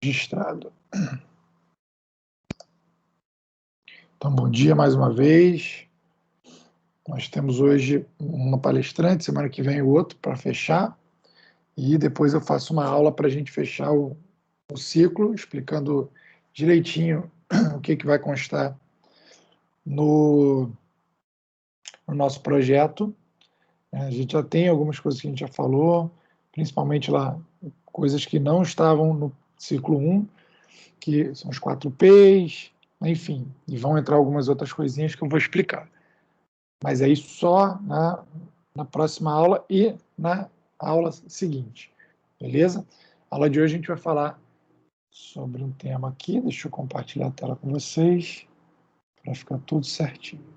Registrado. Então, bom dia mais uma vez. Nós temos hoje uma palestrante, semana que vem o outro para fechar, e depois eu faço uma aula para a gente fechar o ciclo, explicando direitinho o que vai constar no nosso projeto. A gente já tem algumas coisas que a gente já falou, principalmente lá, coisas que não estavam no ciclo 1, que são os 4 P's, enfim, e vão entrar algumas outras coisinhas que eu vou explicar. Mas aí só na próxima aula e na aula seguinte, beleza? A aula de hoje a gente vai falar sobre um tema aqui, deixa eu compartilhar a tela com vocês, para ficar tudo certinho.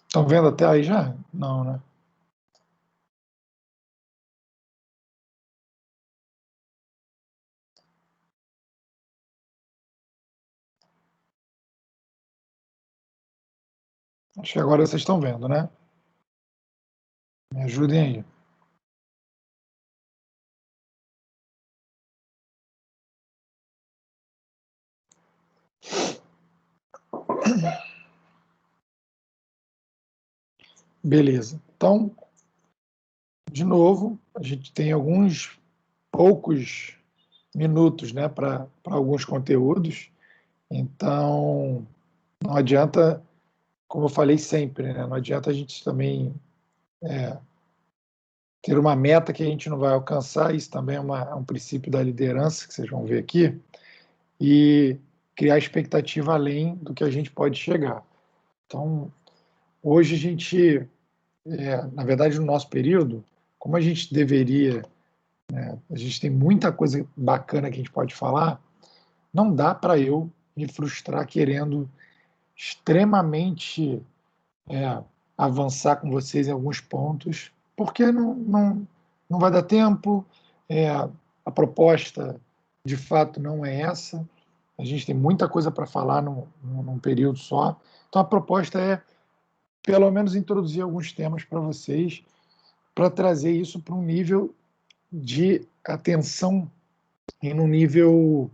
Estão vendo até aí já? Não, né? Acho que agora vocês estão vendo, né? Me ajudem aí. Beleza. Então, de novo, a gente tem alguns poucos minutos, né, para alguns conteúdos. Então, não adianta, como eu falei sempre, né, não adianta a gente também ter uma meta que a gente não vai alcançar, isso também é um princípio da liderança, que vocês vão ver aqui, e criar expectativa além do que a gente pode chegar. Então, hoje a gente, na verdade, no nosso período, como a gente deveria, né, a gente tem muita coisa bacana que a gente pode falar, não dá para eu me frustrar querendo extremamente avançar com vocês em alguns pontos, porque não vai dar tempo, a proposta de fato não é essa, a gente tem muita coisa para falar num período só, então a proposta é pelo menos introduzir alguns temas para vocês, para trazer isso para um nível de atenção e num nível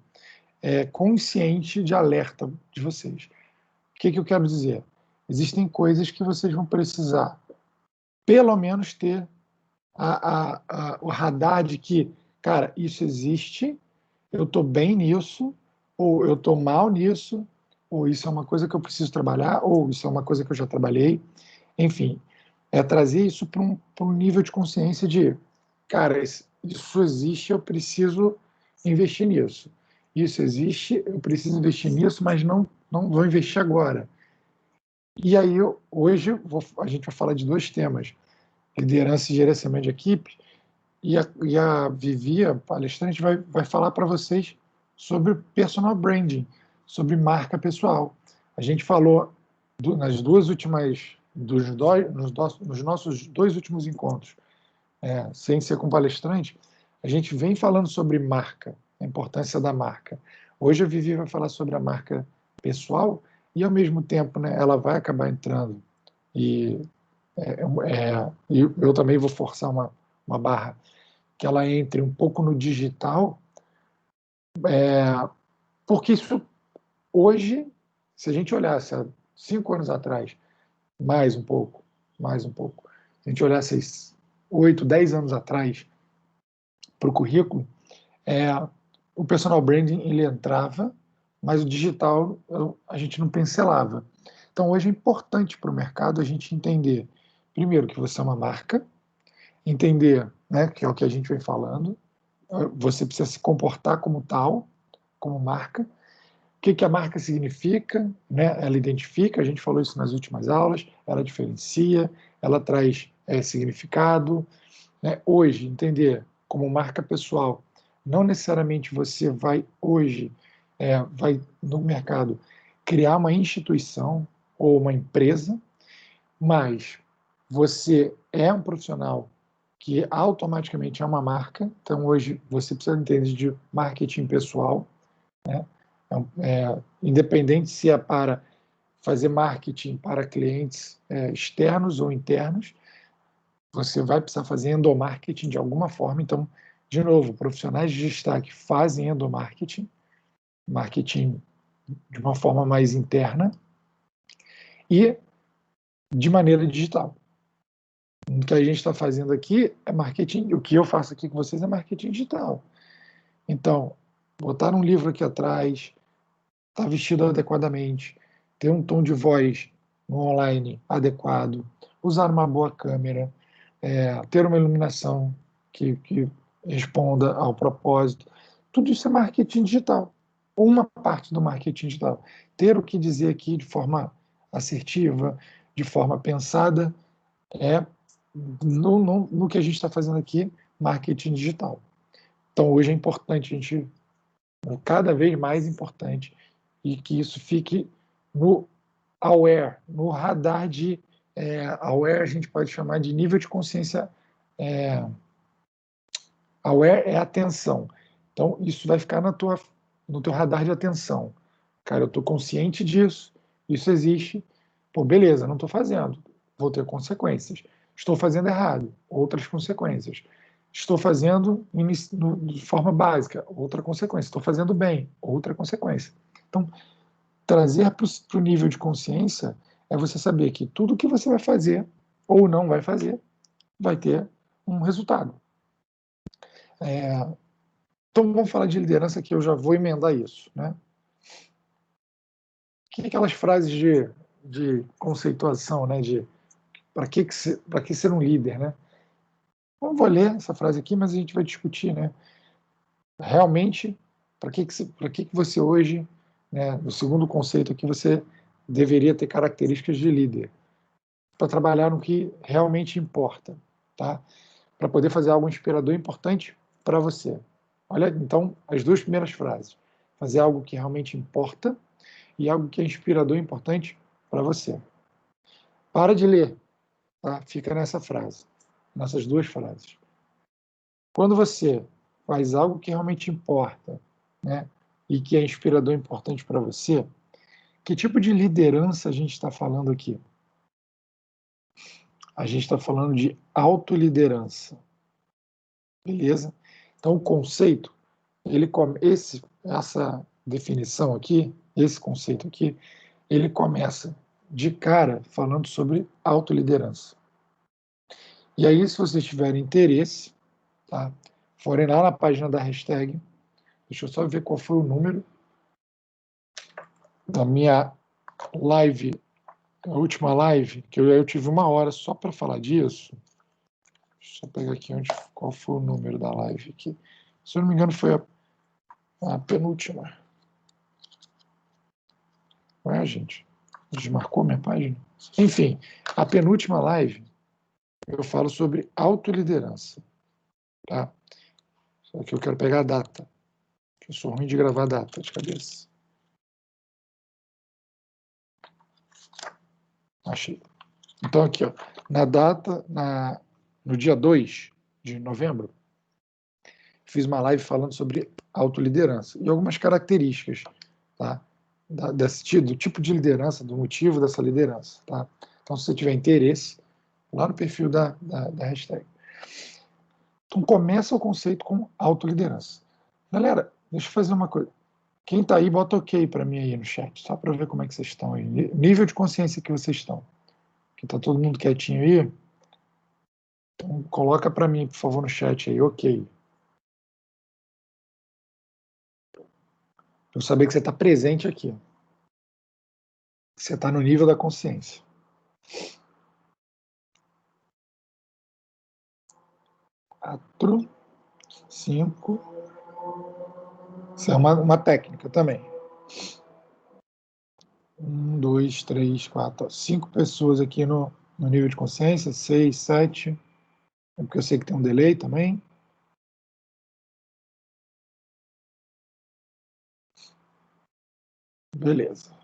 consciente de alerta de vocês. O que eu quero dizer? Existem coisas que vocês vão precisar, pelo menos, ter o radar de que, cara, isso existe, eu estou bem nisso, ou eu estou mal nisso, ou isso é uma coisa que eu preciso trabalhar, ou isso é uma coisa que eu já trabalhei. Enfim, é trazer isso para um nível de consciência de, cara, isso existe, eu preciso investir nisso. Isso existe, eu preciso investir nisso, mas não vou investir agora. E aí, hoje, a gente vai falar de dois temas: liderança e gerenciamento de equipe, e a Vivi, a palestrante, vai falar para vocês sobre personal branding, sobre marca pessoal. A gente falou nas duas últimas, nos nossos dois últimos encontros, sem ser com palestrante, a gente vem falando sobre marca, a importância da marca. Hoje a Vivi vai falar sobre a marca pessoal e, ao mesmo tempo, né, ela vai acabar entrando e eu também vou forçar uma barra que ela entre um pouco no digital, porque isso hoje, se a gente olhasse há 5 anos atrás, mais um pouco, se a gente olhasse 8, 10 anos atrás para o currículo, o personal branding ele entrava, mas o digital a gente não pincelava. Então hoje é importante para o mercado a gente entender, primeiro, que você é uma marca, entender, né, que é o que a gente vem falando, você precisa se comportar como tal, como marca. O que a marca significa, né? Ela identifica, a gente falou isso nas últimas aulas, ela diferencia, ela traz significado. Né? Hoje, entender como marca pessoal, não necessariamente você vai hoje, vai no mercado criar uma instituição ou uma empresa, mas você é um profissional que automaticamente é uma marca. Então, hoje, você precisa entender de marketing pessoal, né? Independente se é para fazer marketing para clientes externos ou internos, você vai precisar fazer endomarketing de alguma forma. Então, de novo, profissionais de destaque fazem endomarketing, marketing de uma forma mais interna e de maneira digital. O que a gente está fazendo aqui é marketing, o que eu faço aqui com vocês é marketing digital. Então, botar um livro aqui atrás, estar vestido adequadamente, ter um tom de voz no online adequado, usar uma boa câmera, ter uma iluminação que responda ao propósito. Tudo isso é marketing digital. Uma parte do marketing digital. Ter o que dizer aqui de forma assertiva, de forma pensada, é no que a gente está fazendo aqui, marketing digital. Então, hoje é importante, cada vez mais importante, e que isso fique no aware, no radar de aware, a gente pode chamar de nível de consciência. Aware é atenção. Então, isso vai ficar no teu radar de atenção. Cara, eu estou consciente disso, isso existe. Pô, beleza, não estou fazendo, vou ter consequências. Estou fazendo errado, outras consequências. Estou fazendo de forma básica, outra consequência. Estou fazendo bem, outra consequência. Então, trazer para o nível de consciência é você saber que tudo que você vai fazer ou não vai fazer vai ter um resultado. Então, vamos falar de liderança, que eu já vou emendar isso. Né? Que aquelas frases de conceituação, né? De para que ser um líder, né? Não vou ler essa frase aqui, mas a gente vai discutir, né? Realmente, para que você hoje, né, no segundo conceito aqui, você deveria ter características de líder? Para trabalhar no que realmente importa, tá? Para poder fazer algo inspirador e importante para você. Olha, então, as duas primeiras frases. Fazer algo que realmente importa e algo que é inspirador e importante para você. Para de ler, tá? Fica nessa frase, nessas duas frases. Quando você faz algo que realmente importa, né, e que é inspirador e importante para você, que tipo de liderança a gente está falando aqui? A gente está falando de autoliderança, beleza? Então, o conceito, essa definição aqui, esse conceito aqui, ele começa de cara falando sobre autoliderança. E aí, se vocês tiverem interesse, tá, forem lá na página da hashtag, deixa eu só ver qual foi o número da minha live, a última live, que eu tive 1 hora só para falar disso. Deixa eu pegar aqui qual foi o número da live aqui. Se eu não me engano, foi a penúltima. Não é, gente? Desmarcou minha página? Enfim, a penúltima live eu falo sobre autoliderança. Tá? Só que eu quero pegar a data. Eu sou ruim de gravar a data de cabeça. Achei. Então, aqui, ó, no dia 2 de novembro, fiz uma live falando sobre autoliderança e algumas características, tá? Do tipo de liderança, do motivo dessa liderança. Tá? Então, se você tiver interesse, lá no perfil da hashtag. Então, começa o conceito com autoliderança. Galera, deixa eu fazer uma coisa. Quem está aí, bota ok para mim aí no chat, só para ver como é que vocês estão aí. Nível de consciência que vocês estão. Que está todo mundo quietinho aí. Então, coloca para mim, por favor, no chat aí, ok. Eu saber que você está presente aqui. Que você está no nível da consciência. 5. Isso é uma técnica também. 1, 2, 3, 4, 5 pessoas aqui no nível de consciência, 6, 7. É porque eu sei que tem um delay também. Beleza.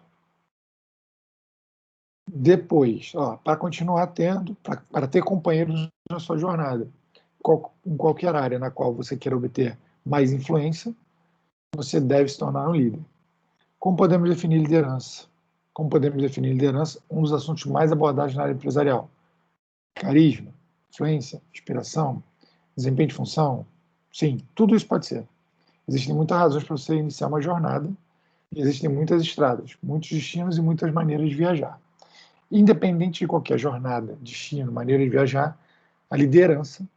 Depois, para continuar tendo, para ter companheiros na sua jornada, em qualquer área na qual você queira obter mais influência, você deve se tornar um líder. Como podemos definir liderança? Como podemos definir liderança? Um dos assuntos mais abordados na área empresarial. Carisma, influência, inspiração, desempenho de função. Sim, tudo isso pode ser. Existem muitas razões para você iniciar uma jornada e existem muitas estradas, muitos destinos e muitas maneiras de viajar. Independente de qualquer jornada, destino, maneira de viajar, a liderança,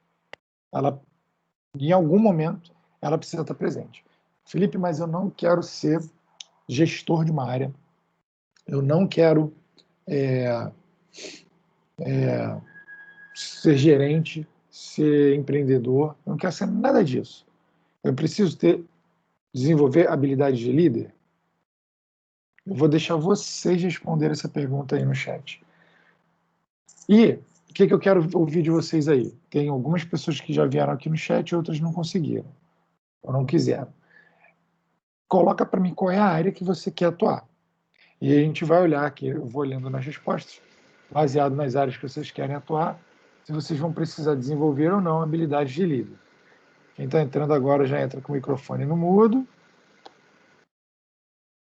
ela, em algum momento, ela precisa estar presente. Felipe, mas eu não quero ser gestor de uma área, eu não quero ser gerente, ser empreendedor, eu não quero ser nada disso. Eu preciso desenvolver habilidades de líder? Eu vou deixar vocês responder essa pergunta aí no chat. E o que eu quero ouvir de vocês aí? Tem algumas pessoas que já vieram aqui no chat e outras não conseguiram, ou não quiseram. Coloca para mim qual é a área que você quer atuar. E a gente vai olhar aqui, eu vou olhando nas respostas, baseado nas áreas que vocês querem atuar, se vocês vão precisar desenvolver ou não habilidades de líder. Quem está entrando agora já entra com o microfone no mudo.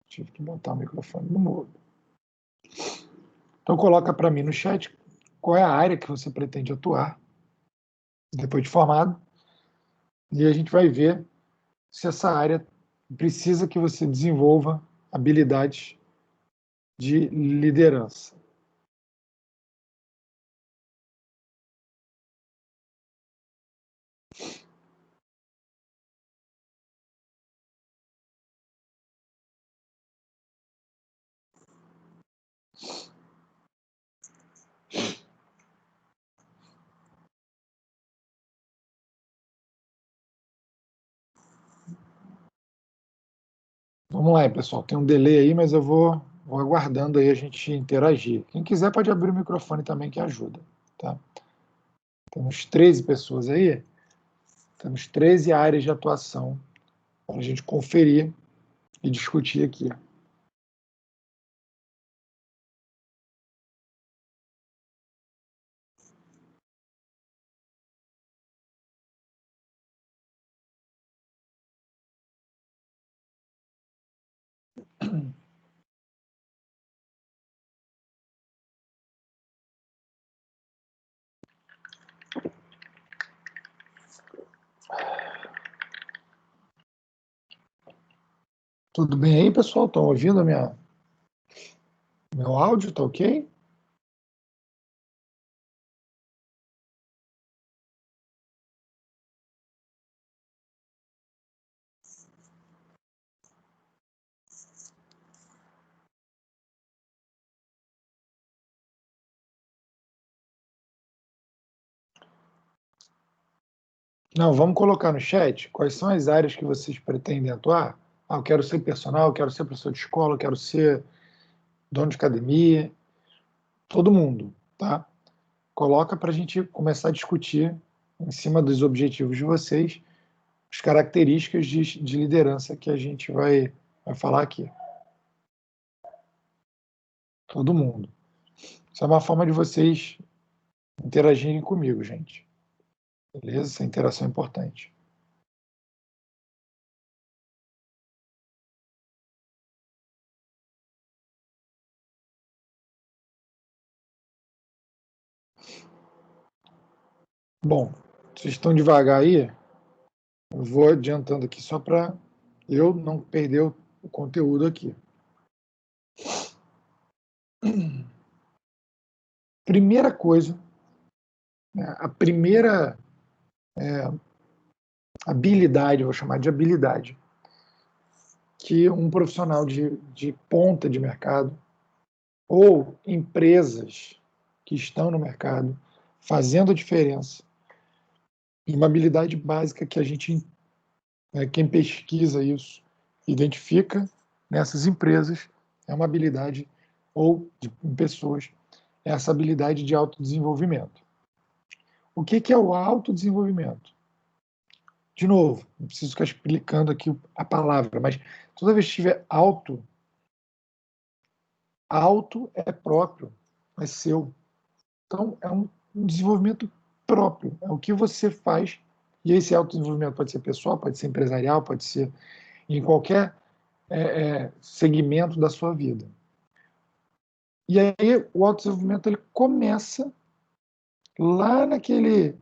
Tive que botar o microfone no mudo. Então coloca para mim no chat qual é a área que você pretende atuar depois de formado, e a gente vai ver se essa área precisa que você desenvolva habilidades de liderança. Vamos lá, pessoal. Tem um delay aí, mas eu vou aguardando aí a gente interagir. Quem quiser pode abrir o microfone também, que ajuda. Tá? Temos 13 pessoas aí, temos 13 áreas de atuação para a gente conferir e discutir aqui. Tudo bem aí, pessoal? Estão ouvindo meu áudio? Tá ok? Não, vamos colocar no chat quais são as áreas que vocês pretendem atuar. Eu quero ser personal, eu quero ser professor de escola, eu quero ser dono de academia, todo mundo, tá? Coloca para a gente começar a discutir em cima dos objetivos de vocês, as características de liderança que a gente vai falar aqui. Todo mundo. Isso é uma forma de vocês interagirem comigo, gente. Beleza? Essa interação é importante. Bom, vocês estão devagar aí, eu vou adiantando aqui só para eu não perder o conteúdo aqui. Primeira coisa, né, a primeira habilidade, vou chamar de habilidade, que um profissional de ponta de mercado ou empresas que estão no mercado fazendo a diferença E uma habilidade básica que a gente, quem pesquisa isso, identifica nessas empresas, é uma habilidade, ou em pessoas, é essa habilidade de autodesenvolvimento. O que é o autodesenvolvimento? De novo, não preciso ficar explicando aqui a palavra, mas toda vez que tiver auto é próprio, é seu. Então, é um desenvolvimento próprio, é o que você faz, e esse autodesenvolvimento pode ser pessoal, pode ser empresarial, pode ser em qualquer segmento da sua vida. E aí o autodesenvolvimento ele começa lá naquele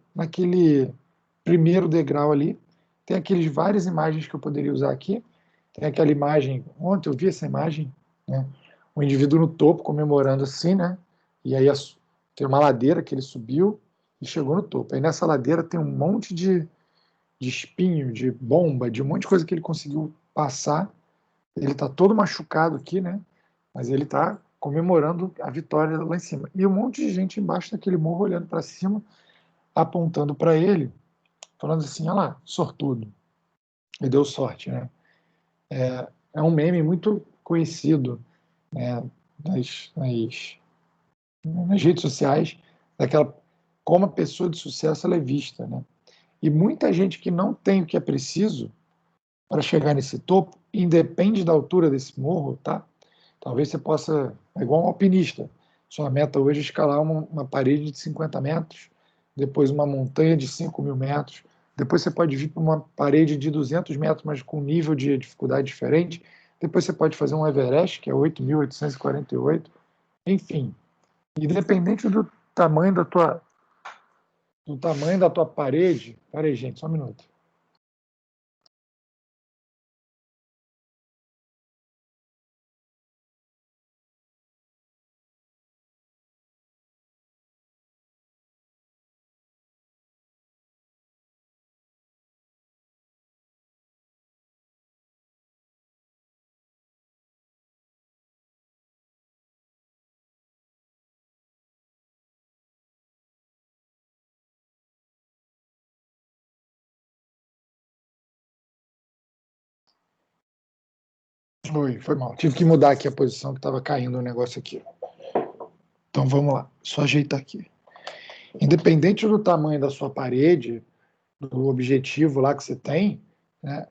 primeiro degrau ali. Tem aquelas várias imagens que eu poderia usar aqui. Tem aquela imagem, ontem eu vi essa imagem, né? O indivíduo no topo comemorando assim, né? E aí tem uma ladeira que ele subiu e chegou no topo. Aí nessa ladeira tem um monte de espinho, de bomba, de um monte de coisa que ele conseguiu passar. Ele está todo machucado aqui, né? Mas ele está comemorando a vitória lá em cima. E um monte de gente embaixo daquele morro olhando para cima, apontando para ele, falando assim: olha lá, sortudo. E deu sorte, né? É um meme muito conhecido, né, nas redes sociais, daquela como a pessoa de sucesso ela é vista, né? E muita gente que não tem o que é preciso para chegar nesse topo, independe da altura desse morro, tá? Talvez você possa, é igual um alpinista, sua meta hoje é escalar uma parede de 50 metros, depois uma montanha de 5.000 metros, depois você pode vir para uma parede de 200 metros, mas com nível de dificuldade diferente, depois você pode fazer um Everest, que é 8.848, enfim, independente do tamanho da tua parede. Peraí, gente, só um minuto. Foi mal. Tive que mudar aqui a posição que estava caindo o negócio aqui. Então vamos lá, só ajeitar aqui. Independente do tamanho da sua parede, do objetivo lá que você tem, né,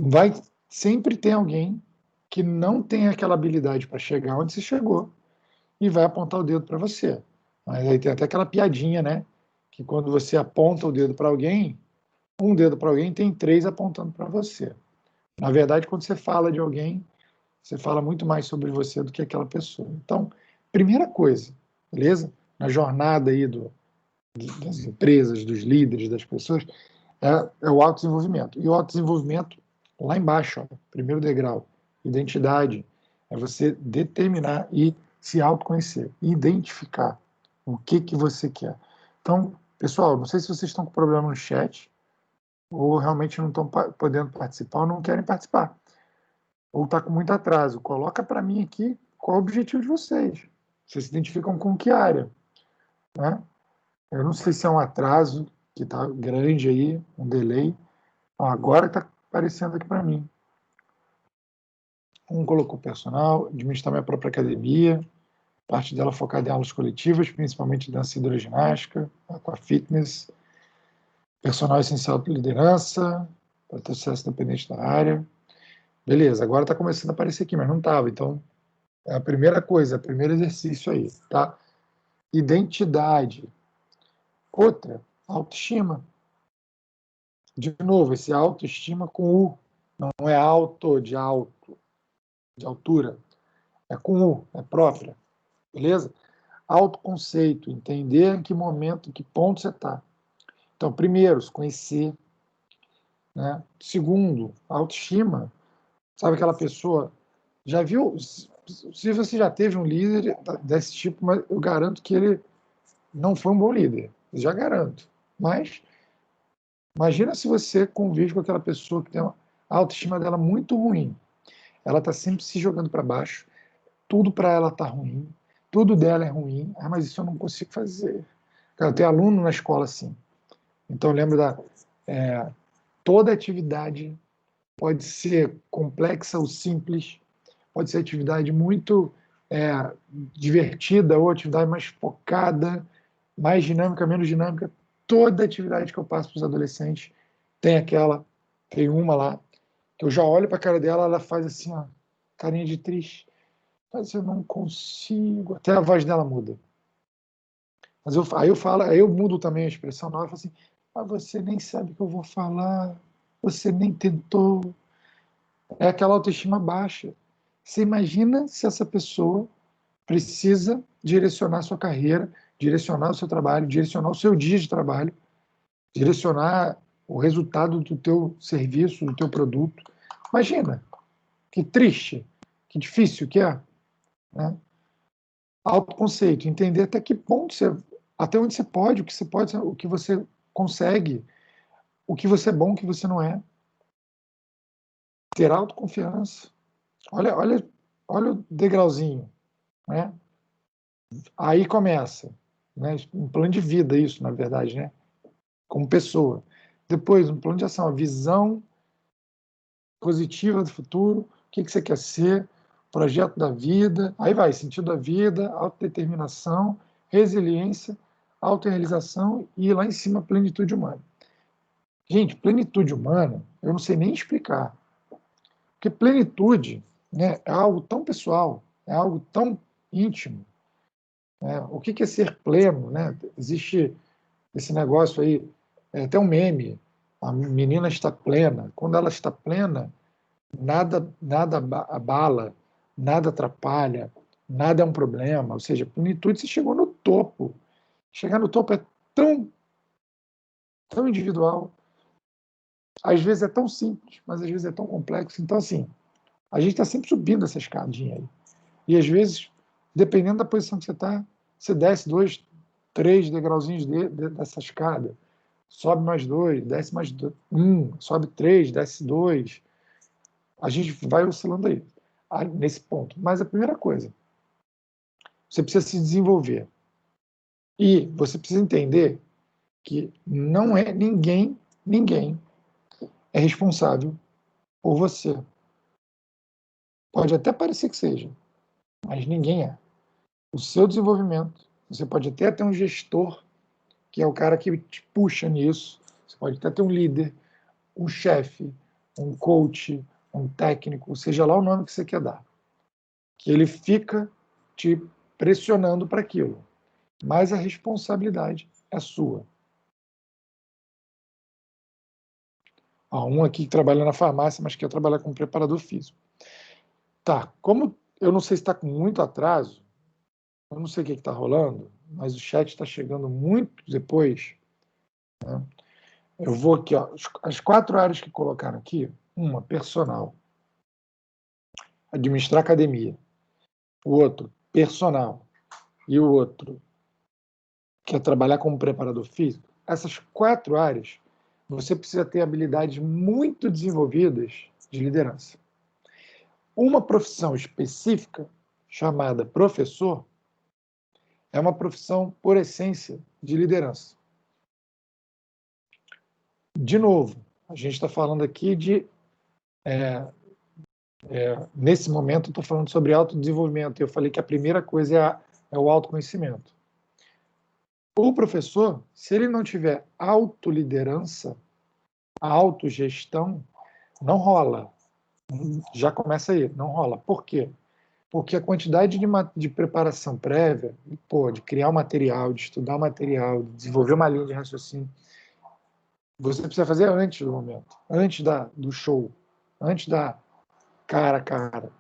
vai sempre ter alguém que não tem aquela habilidade para chegar onde você chegou e vai apontar o dedo para você. Mas aí tem até aquela piadinha, né? Que quando você aponta o dedo para alguém, um dedo para alguém tem três apontando para você. Na verdade, quando você fala de alguém, você fala muito mais sobre você do que aquela pessoa. Então, primeira coisa, beleza? Na jornada aí das empresas, dos líderes, das pessoas, é o autodesenvolvimento. E o autodesenvolvimento, lá embaixo, ó, primeiro degrau, identidade, é você determinar e se autoconhecer, identificar o que você quer. Então, pessoal, não sei se vocês estão com problema no chat, ou realmente não estão podendo participar, ou não querem participar, ou está com muito atraso. Coloca para mim aqui qual é o objetivo de vocês. Vocês se identificam com que área, né? Eu não sei se é um atraso que está grande aí, um delay. Agora está aparecendo aqui para mim. Um colocou personal, administrar minha própria academia, parte dela focada em aulas coletivas, principalmente dança e hidroginástica, aquafitness, personal essencial para liderança, para ter sucesso independente da área. Beleza, agora está começando a aparecer aqui, mas não estava. Então, é a primeira coisa, é o primeiro exercício aí, tá? Identidade. Outra, autoestima. De novo, esse autoestima com U. Não é alto de alto, de altura. É com U, é própria. Beleza? Autoconceito, entender em que momento, em que ponto você está. Então, primeiro, se conhecer. Né? Segundo, autoestima. Sabe aquela pessoa. Já viu? Se você já teve um líder desse tipo, mas eu garanto que ele não foi um bom líder. Já garanto. Mas imagina se você convive com aquela pessoa que tem a autoestima dela muito ruim. Ela está sempre se jogando para baixo, tudo para ela está ruim, tudo dela é ruim. Ah, mas isso eu não consigo fazer. Cara, eu tenho aluno na escola assim. Então, eu lembro toda atividade pode ser complexa ou simples, pode ser atividade muito é, divertida ou atividade mais focada, mais dinâmica, menos dinâmica. Toda atividade que eu passo para os adolescentes tem uma lá, que eu já olho para a cara dela, ela faz assim, ó, carinha de triste. Mas eu não consigo. Até a voz dela muda. Mas aí eu mudo também a expressão na hora, eu falo assim, mas você nem sabe o que eu vou falar, você nem tentou. É aquela autoestima baixa. Você imagina se essa pessoa precisa direcionar a sua carreira, direcionar o seu trabalho, direcionar o seu dia de trabalho, direcionar o resultado do teu serviço, do teu produto. Imagina, que triste, que difícil que é, né? Autoconceito, entender até que ponto você, até onde você pode, o que você pode, o que você consegue, o que você é bom, o que você não é. Ter autoconfiança. Olha o degrauzinho, né? Aí começa, né? Um plano de vida isso, na verdade, né? Como pessoa. Depois, um plano de ação, a visão positiva do futuro, o que você quer ser, projeto da vida, aí vai, sentido da vida, autodeterminação, resiliência, autorrealização e lá em cima, plenitude humana. Gente, plenitude humana, eu não sei nem explicar. Porque plenitude, né, é algo tão pessoal, é algo tão íntimo. Né? O que é ser pleno? Né? Existe esse negócio aí, até um meme, a menina está plena. Quando ela está plena, nada abala, nada atrapalha, nada é um problema. Ou seja, plenitude, você chegou no topo. Chegar no topo é tão individual. Às vezes é tão simples, mas às vezes é tão complexo. Então, assim, a gente está sempre subindo essa escadinha aí. E às vezes, dependendo da posição que você está, você desce 2, 3 degrauzinhos dessa escada. Sobe mais 2, desce mais 1, sobe 3, desce 2. A gente vai oscilando aí, nesse ponto. Mas a primeira coisa, você precisa se desenvolver. E você precisa entender que não é ninguém é responsável por você. Pode até parecer que seja, mas ninguém é. O seu desenvolvimento, você pode até ter um gestor, que é o cara que te puxa nisso, você pode até ter um líder, um chefe, um coach, um técnico, seja lá o nome que você quer dar, que ele fica te pressionando para aquilo, mas a responsabilidade é sua. Há um aqui que trabalha na farmácia, mas quer trabalhar como preparador físico. Tá, como eu não sei se está com muito atraso, eu não sei o que está rolando, mas o chat está chegando muito depois. Né? Eu vou aqui, ó, as 4 áreas que colocaram aqui, uma, personal, administrar academia, o outro, personal, e o outro, que é trabalhar como preparador físico, essas 4 áreas, você precisa ter habilidades muito desenvolvidas de liderança. Uma profissão específica, chamada professor, é uma profissão, por essência, de liderança. De novo, a gente está falando aqui de... nesse momento, eu estou falando sobre autodesenvolvimento. Eu falei que a primeira coisa é o autoconhecimento. O professor, se ele não tiver autoliderança, autogestão, não rola. Já começa aí, não rola. Por quê? Porque a quantidade de preparação prévia, de criar o material, de estudar o material, de desenvolver uma linha de raciocínio, você precisa fazer antes do momento, antes do show, antes da cara a cara.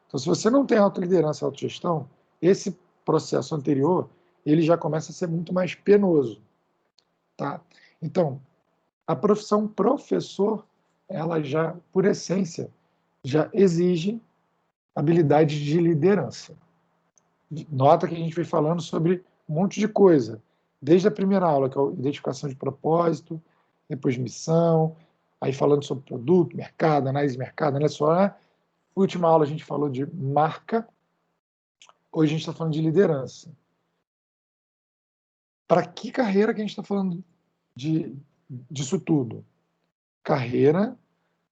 Então, se você não tem autoliderança e autogestão, esse processo anterior, ele já começa a ser muito mais penoso. Tá? Então, a profissão professor, ela já, por essência, já exige habilidade de liderança. Nota que a gente vem falando sobre um monte de coisa, desde a primeira aula, que é a identificação de propósito, depois missão, aí falando sobre produto, mercado, análise de mercado, olha só, né? Última aula a gente falou de marca, hoje a gente está falando de liderança. Para que carreira que a gente está falando disso tudo? Carreira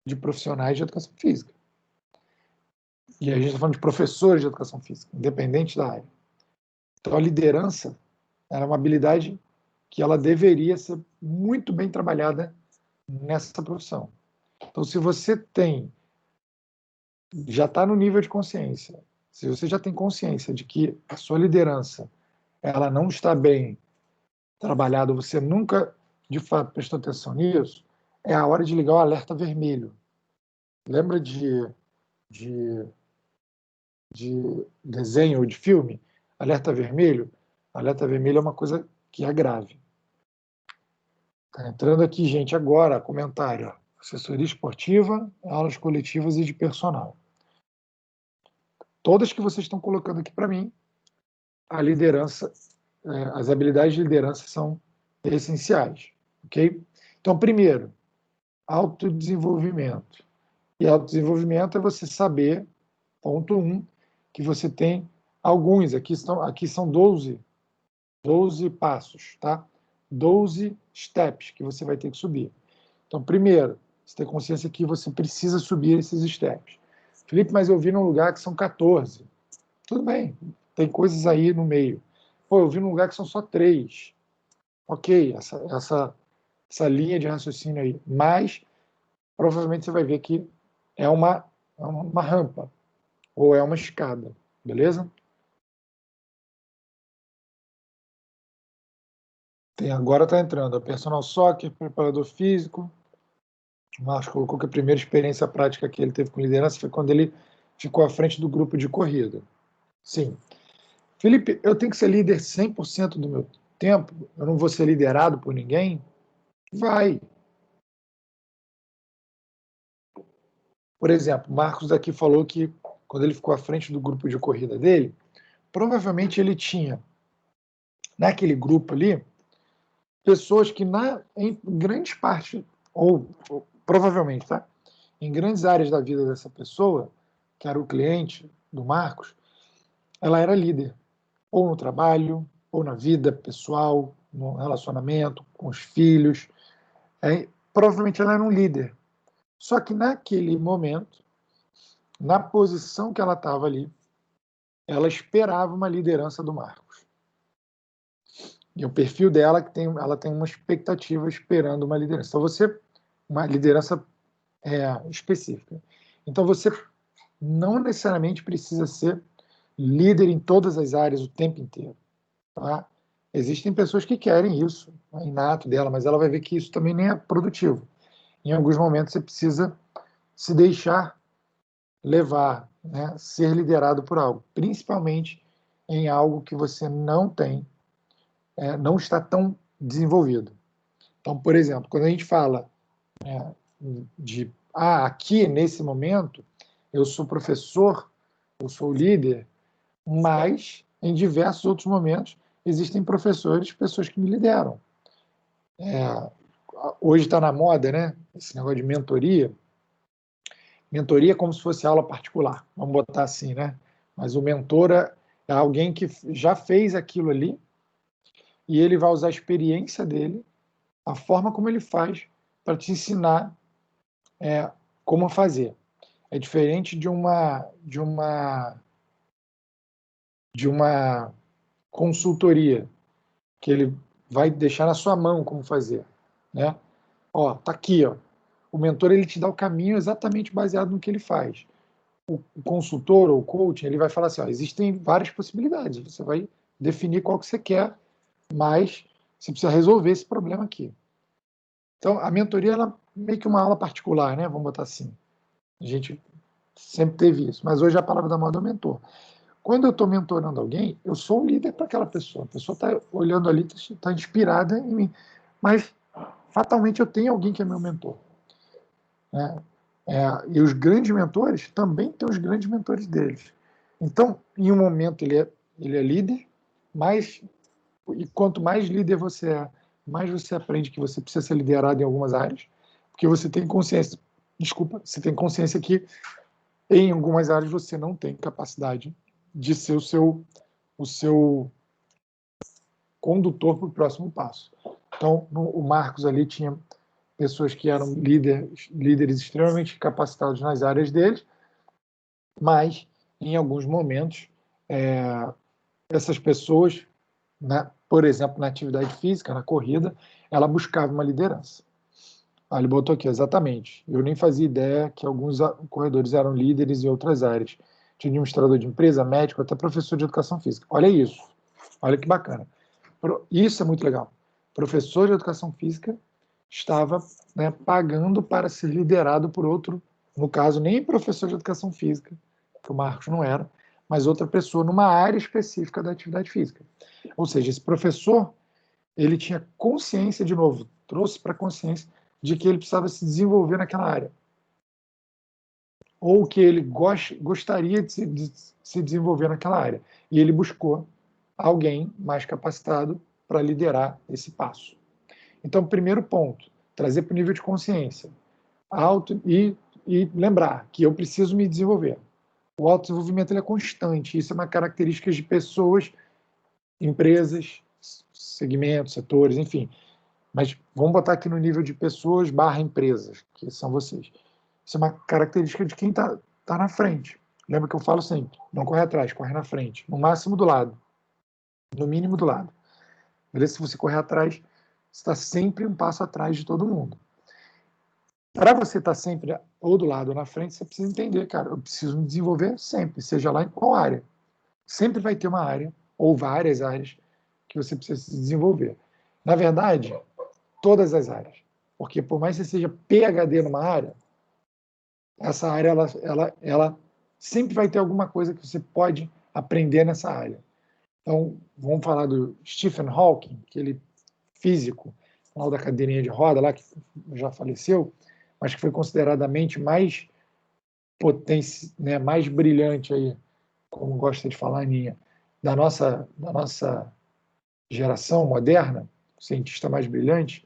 de profissionais de educação física. E a gente está falando de professores de educação física, independente da área. Então, a liderança era uma habilidade que ela deveria ser muito bem trabalhada nessa profissão. Então, se você já está no nível de consciência, se você já tem consciência de que a sua liderança ela não está bem trabalhada, você nunca, de fato, prestou atenção nisso, é a hora de ligar o alerta vermelho. Lembra de, de desenho ou de filme? Alerta vermelho? Alerta vermelho é uma coisa que é grave. Está entrando aqui, gente, agora, comentário. Ó. Assessoria esportiva, aulas coletivas e de personal. Todas que vocês estão colocando aqui para mim, a liderança, as habilidades de liderança são essenciais, ok? Então, primeiro, autodesenvolvimento. E autodesenvolvimento é você saber, ponto 1, que você tem alguns, aqui são 12 passos, tá? 12 steps que você vai ter que subir. Então, primeiro, você tem consciência que você precisa subir esses steps. Felipe, mas eu vi num lugar que são 14. Tudo bem, tem coisas aí no meio. Pô, eu vi num lugar que são só 3. Ok, essa linha de raciocínio aí. Mas, provavelmente você vai ver que é uma rampa ou é uma escada, beleza? Agora está entrando a personal soccer, preparador físico. O Marcos colocou que a primeira experiência prática que ele teve com liderança foi quando ele ficou à frente do grupo de corrida. Sim. Felipe, eu tenho que ser líder 100% do meu tempo? Eu não vou ser liderado por ninguém? Vai. Por exemplo, Marcos aqui falou que quando ele ficou à frente do grupo de corrida dele, provavelmente ele tinha, naquele grupo ali, pessoas que em grandes partes, ou provavelmente, tá? Em grandes áreas da vida dessa pessoa, que era o cliente do Marcos, ela era líder, ou no trabalho, ou na vida pessoal, no relacionamento, com os filhos. Provavelmente ela era um líder. Só que naquele momento, na posição que ela estava ali, ela esperava uma liderança do Marcos. E o perfil dela ela tem uma expectativa esperando uma liderança. Então uma liderança específica. Então você não necessariamente precisa ser líder em todas as áreas o tempo inteiro. Tá? Existem pessoas que querem isso, é inato dela, mas ela vai ver que isso também nem é produtivo. Em alguns momentos você precisa se deixar levar, né? Ser liderado por algo, principalmente em algo que você não está tão desenvolvido. Então, por exemplo, quando a gente fala aqui nesse momento eu sou professor, eu sou líder, mas em diversos outros momentos existem professores, pessoas que me lideram. Hoje está na moda, né? Esse negócio de mentoria. Mentoria é como se fosse aula particular, vamos botar assim, né? Mas o mentor é alguém que já fez aquilo ali e ele vai usar a experiência dele, a forma como ele faz, para te ensinar como fazer. É diferente de uma consultoria, que ele vai deixar na sua mão como fazer, né? Ó, tá aqui, ó. O mentor ele te dá o caminho exatamente baseado no que ele faz. O consultor ou o coaching, ele vai falar assim, ó, existem várias possibilidades, você vai definir qual que você quer, mas você precisa resolver esse problema aqui. Então, a mentoria ela é meio que uma aula particular, né? Vamos botar assim. A gente sempre teve isso, mas hoje a palavra da moda é o mentor. Quando eu estou mentorando alguém, eu sou um líder para aquela pessoa. A pessoa está olhando ali, está inspirada em mim. Mas, fatalmente, eu tenho alguém que é meu mentor. Né? E os grandes mentores também têm os grandes mentores deles. Então, em um momento, ele é líder, e quanto mais líder você é, mais você aprende que você precisa ser liderado em algumas áreas, porque você tem consciência, você tem consciência que em algumas áreas você não tem capacidade de ser o seu condutor para o próximo passo. Então, o Marcos ali tinha pessoas que eram líderes extremamente capacitados nas áreas deles, mas, em alguns momentos, essas pessoas, né, por exemplo, na atividade física, na corrida, ela buscava uma liderança. Ele botou aqui, exatamente. Eu nem fazia ideia que alguns corredores eram líderes em outras áreas. Tinha administrador de empresa, médico, até professor de educação física. Olha isso. Olha que bacana. Isso é muito legal. Professor de educação física estava, né, pagando para ser liderado por outro, no caso, nem professor de educação física, que o Marcos não era, mas outra pessoa numa área específica da atividade física. Ou seja, esse professor, ele tinha consciência, de novo, trouxe para a consciência de que ele precisava se desenvolver naquela área. Ou que ele gostaria de se desenvolver naquela área. E ele buscou alguém mais capacitado para liderar esse passo. Então, primeiro ponto, trazer para o nível de consciência. E lembrar que eu preciso me desenvolver. O autodesenvolvimento ele é constante. Isso é uma característica de pessoas, empresas, segmentos, setores, enfim. Mas vamos botar aqui no nível de pessoas / empresas, que são vocês. Isso é uma característica de quem está na frente. Lembra que eu falo sempre, não corre atrás, corre na frente. No máximo do lado. No mínimo do lado. Beleza? Se você correr atrás, você está sempre um passo atrás de todo mundo. Para você estar sempre ou do lado ou na frente, você precisa entender, cara, eu preciso me desenvolver sempre, seja lá em qual área. Sempre vai ter uma área, ou várias áreas, que você precisa se desenvolver. Na verdade, todas as áreas. Porque por mais que você seja PhD numa área, essa área ela sempre vai ter alguma coisa que você pode aprender nessa área. Então, vamos falar do Stephen Hawking, aquele físico lá da cadeirinha de roda, lá que já faleceu, mas que foi consideradamente mais potente, né, mais brilhante aí, como gosta de falar a Aninha, da nossa geração moderna, o cientista mais brilhante.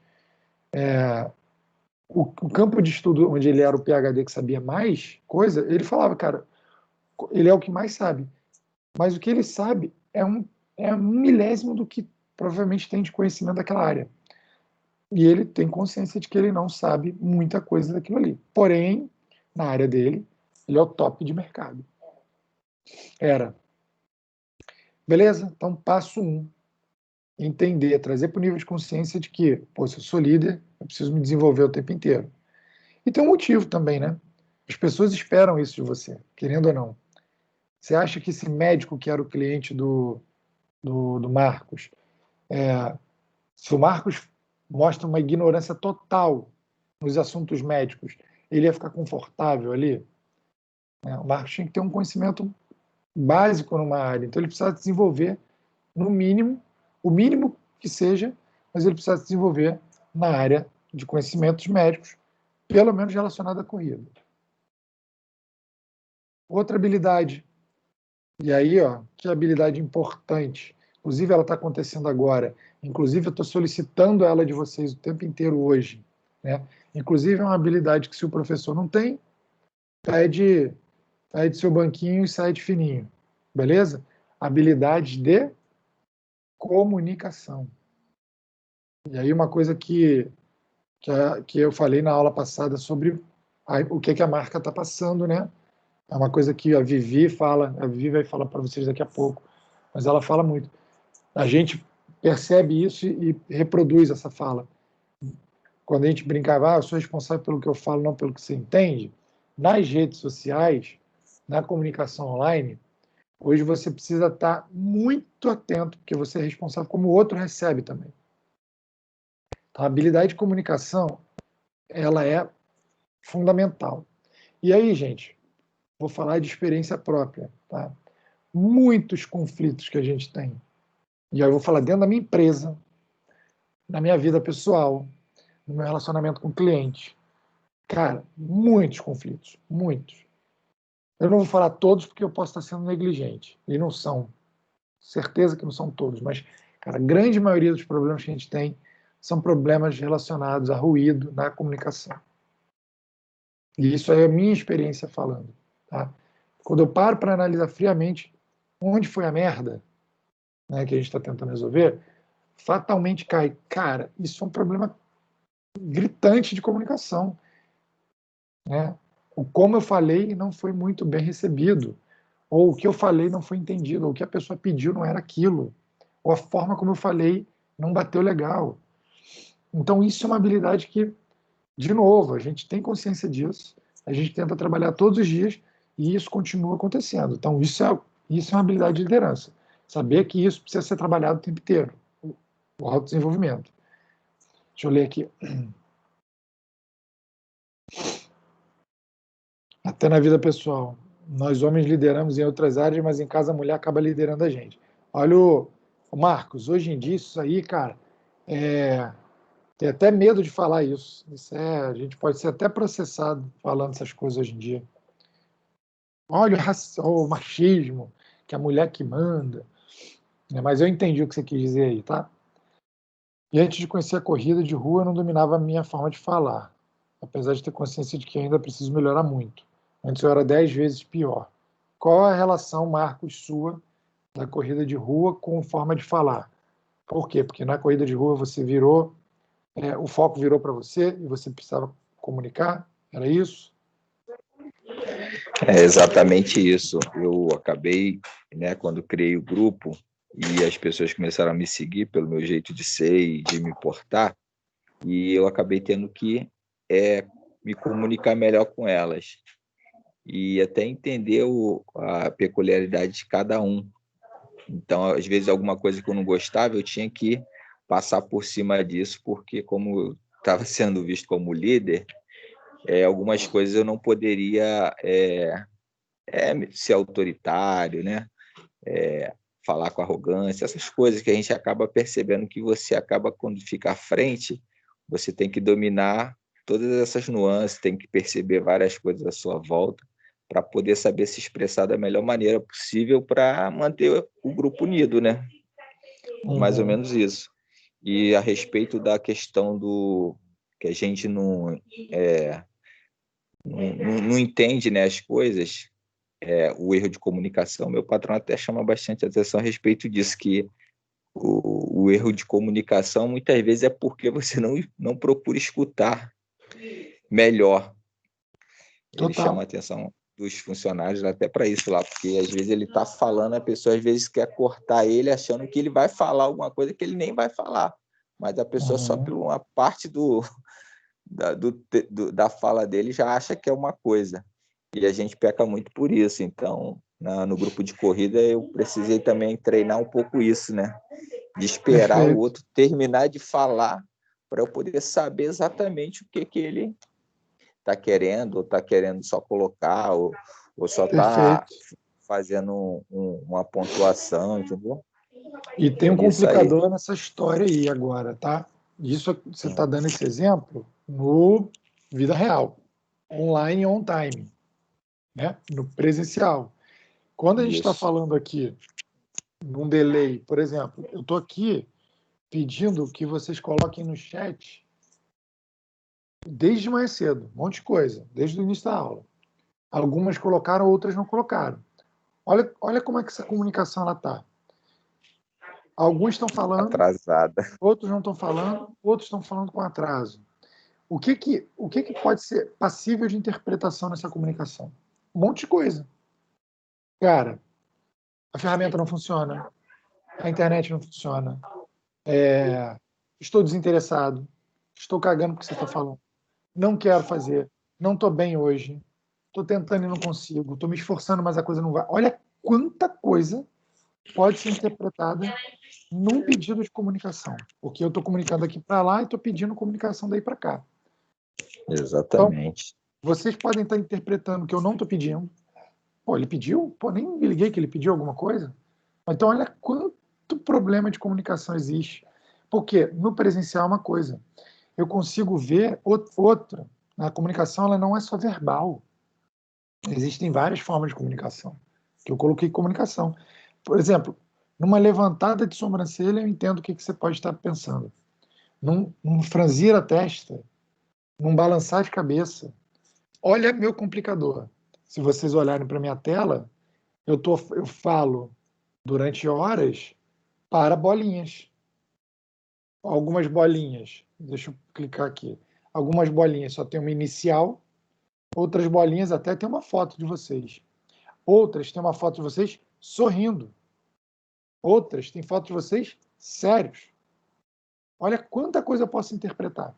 O campo de estudo onde ele era o PhD que sabia mais coisa, ele falava, cara, ele é o que mais sabe. Mas o que ele sabe é um milésimo do que provavelmente tem de conhecimento daquela área. E ele tem consciência de que ele não sabe muita coisa daquilo ali. Porém, na área dele, ele é o top de mercado. Beleza? Então, passo 1. Entender, trazer para o nível de consciência de que, pô, se eu sou líder, eu preciso me desenvolver o tempo inteiro. E tem um motivo também, né? As pessoas esperam isso de você, querendo ou não. Você acha que esse médico que era o cliente do Marcos, se o Marcos mostra uma ignorância total nos assuntos médicos, ele ia ficar confortável ali? O Marcos tinha que ter um conhecimento básico numa área, então ele precisa desenvolver, no mínimo, o mínimo que seja, mas ele precisa desenvolver na área de conhecimentos médicos, pelo menos relacionada à corrida. Outra habilidade, e aí, que habilidade importante, inclusive ela está acontecendo agora, inclusive eu estou solicitando ela de vocês o tempo inteiro hoje, né? Inclusive é uma habilidade que se o professor não tem, pede seu banquinho e sai de fininho, beleza? Habilidade de comunicação. E aí uma coisa que eu falei na aula passada sobre o que a marca está passando, né? É uma coisa que a Vivi vai falar para vocês daqui a pouco, mas ela fala muito. A gente percebe isso e reproduz essa fala. Quando a gente brincava, eu sou responsável pelo que eu falo, não pelo que você entende, nas redes sociais, na comunicação online, hoje você precisa estar muito atento, porque você é responsável como o outro recebe também. Então, a habilidade de comunicação, ela é fundamental. E aí, gente, vou falar de experiência própria, tá? Muitos conflitos que a gente tem. E aí eu vou falar dentro da minha empresa, na minha vida pessoal, no meu relacionamento com o cliente. Cara, muitos conflitos, muitos. Eu não vou falar todos porque eu posso estar sendo negligente. E não são. Certeza que não são todos, mas, cara, a grande maioria dos problemas que a gente tem são problemas relacionados a ruído na comunicação. E isso é a minha experiência falando. Tá? Quando eu paro para analisar friamente onde foi a merda, né, que a gente está tentando resolver, fatalmente cai. Cara, isso é um problema gritante de comunicação, né? O como eu falei não foi muito bem recebido, ou o que eu falei não foi entendido, ou o que a pessoa pediu não era aquilo, ou a forma como eu falei não bateu legal. Então, isso é uma habilidade que, de novo, a gente tem consciência disso, a gente tenta trabalhar todos os dias e isso continua acontecendo. Então, isso é uma habilidade de liderança. Saber que isso precisa ser trabalhado o tempo inteiro, o autodesenvolvimento. Deixa eu ler aqui. Até na vida pessoal. Nós homens lideramos em outras áreas, mas em casa a mulher acaba liderando a gente. Olha o Marcos, hoje em dia isso aí, cara, tem até medo de falar isso. A gente pode ser até processado falando essas coisas hoje em dia. Olha o machismo, que a mulher que manda. Mas eu entendi o que você quis dizer aí, tá? E antes de conhecer a corrida de rua, eu não dominava a minha forma de falar, apesar de ter consciência de que ainda preciso melhorar muito. Antes eu era 10 vezes pior. Qual é a relação, Marcos, sua da corrida de rua com forma de falar? Por quê? Porque na corrida de rua você virou, o foco virou para você e você precisava comunicar? Era isso? É exatamente isso. Eu acabei, né, quando criei o grupo e as pessoas começaram a me seguir pelo meu jeito de ser e de me portar, e eu acabei tendo que me comunicar melhor com elas e até entender a peculiaridade de cada um. Então, às vezes, alguma coisa que eu não gostava, eu tinha que passar por cima disso, porque como eu estava sendo visto como líder, algumas coisas eu não poderia ser autoritário, né? Falar com arrogância, essas coisas que a gente acaba percebendo que você acaba, quando fica à frente, você tem que dominar todas essas nuances, tem que perceber várias coisas à sua volta para poder saber se expressar da melhor maneira possível para manter o grupo unido, né? Mais ou Uhum. menos isso. E a respeito da questão do que a gente não entende, né, as coisas, o erro de comunicação, meu patrão até chama bastante atenção a respeito disso, que o erro de comunicação muitas vezes é porque você não procura escutar melhor. Ele chama Total. a atenção dos funcionários até para isso lá, porque às vezes ele está falando, a pessoa às vezes quer cortar ele achando que ele vai falar alguma coisa que ele nem vai falar, mas a pessoa só Uhum. por uma parte da fala dele já acha que é uma coisa. E a gente peca muito por isso. Então, no grupo de corrida, eu precisei também treinar um pouco isso, né? De esperar o Perfeito. outro terminar de falar para eu poder saber exatamente o que ele está querendo, ou está querendo só colocar, ou só está Perfeito. fazendo uma pontuação, entendeu? E tem É um isso aí. complicador nessa história aí agora, tá? Isso você está dando esse exemplo no vida real, online e on time, né? No presencial. Quando a gente está Isso. falando aqui num delay, por exemplo, eu estou aqui pedindo que vocês coloquem no chat desde mais cedo, um monte de coisa, desde o início da aula. Algumas colocaram, outras não colocaram. Olha como é que essa comunicação ela está. Alguns estão falando, Atrasada. outros não estão falando, outros estão falando com atraso. O que pode ser passível de interpretação nessa comunicação? Um monte de coisa. Cara, a ferramenta não funciona, a internet não funciona, estou desinteressado, estou cagando porque você está falando, não quero fazer, não estou bem hoje, estou tentando e não consigo, estou me esforçando, mas a coisa não vai. Olha quanta coisa pode ser interpretada num pedido de comunicação, porque eu estou comunicando aqui para lá e estou pedindo comunicação daí para cá. Então, Exatamente. vocês podem estar interpretando que eu não estou pedindo. Pô, ele pediu? Pô, nem me liguei que ele pediu alguma coisa. Então, olha quanto problema de comunicação existe. Porque no presencial é uma coisa. Eu consigo ver outra. A comunicação ela não é só verbal. Existem várias formas de comunicação. Que eu coloquei comunicação. Por exemplo, numa levantada de sobrancelha, eu entendo o que você pode estar pensando. Num franzir a testa, num balançar de cabeça. Olha meu complicador. Se vocês olharem para minha tela, eu falo durante horas para bolinhas. algumas bolinhas. Deixa eu clicar aqui. Algumas bolinhas só tem uma inicial, outras bolinhas até tem uma foto de vocês. Outras tem uma foto de vocês sorrindo. Outras têm foto de vocês sérios. Olha quanta coisa eu posso interpretar.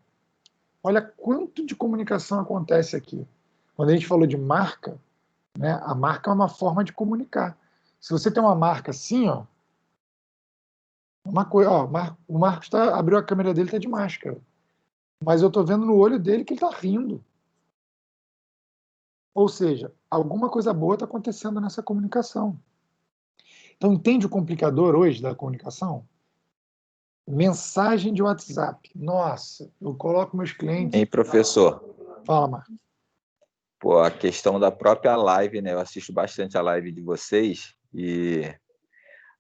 Olha quanto de comunicação acontece aqui. Quando a gente falou de marca, né, a marca é uma forma de comunicar. Se você tem uma marca assim, ó, uma coisa, ó, o Marcos abriu a câmera dele, está de máscara. Mas eu estou vendo no olho dele que ele está rindo. Ou seja, alguma coisa boa está acontecendo nessa comunicação. Então, entende o complicador hoje da comunicação? Mensagem de WhatsApp. Nossa, eu coloco meus clientes. Hein, professor? Fala, Marcos. Pô, a questão da própria live, né? Eu assisto bastante a live de vocês e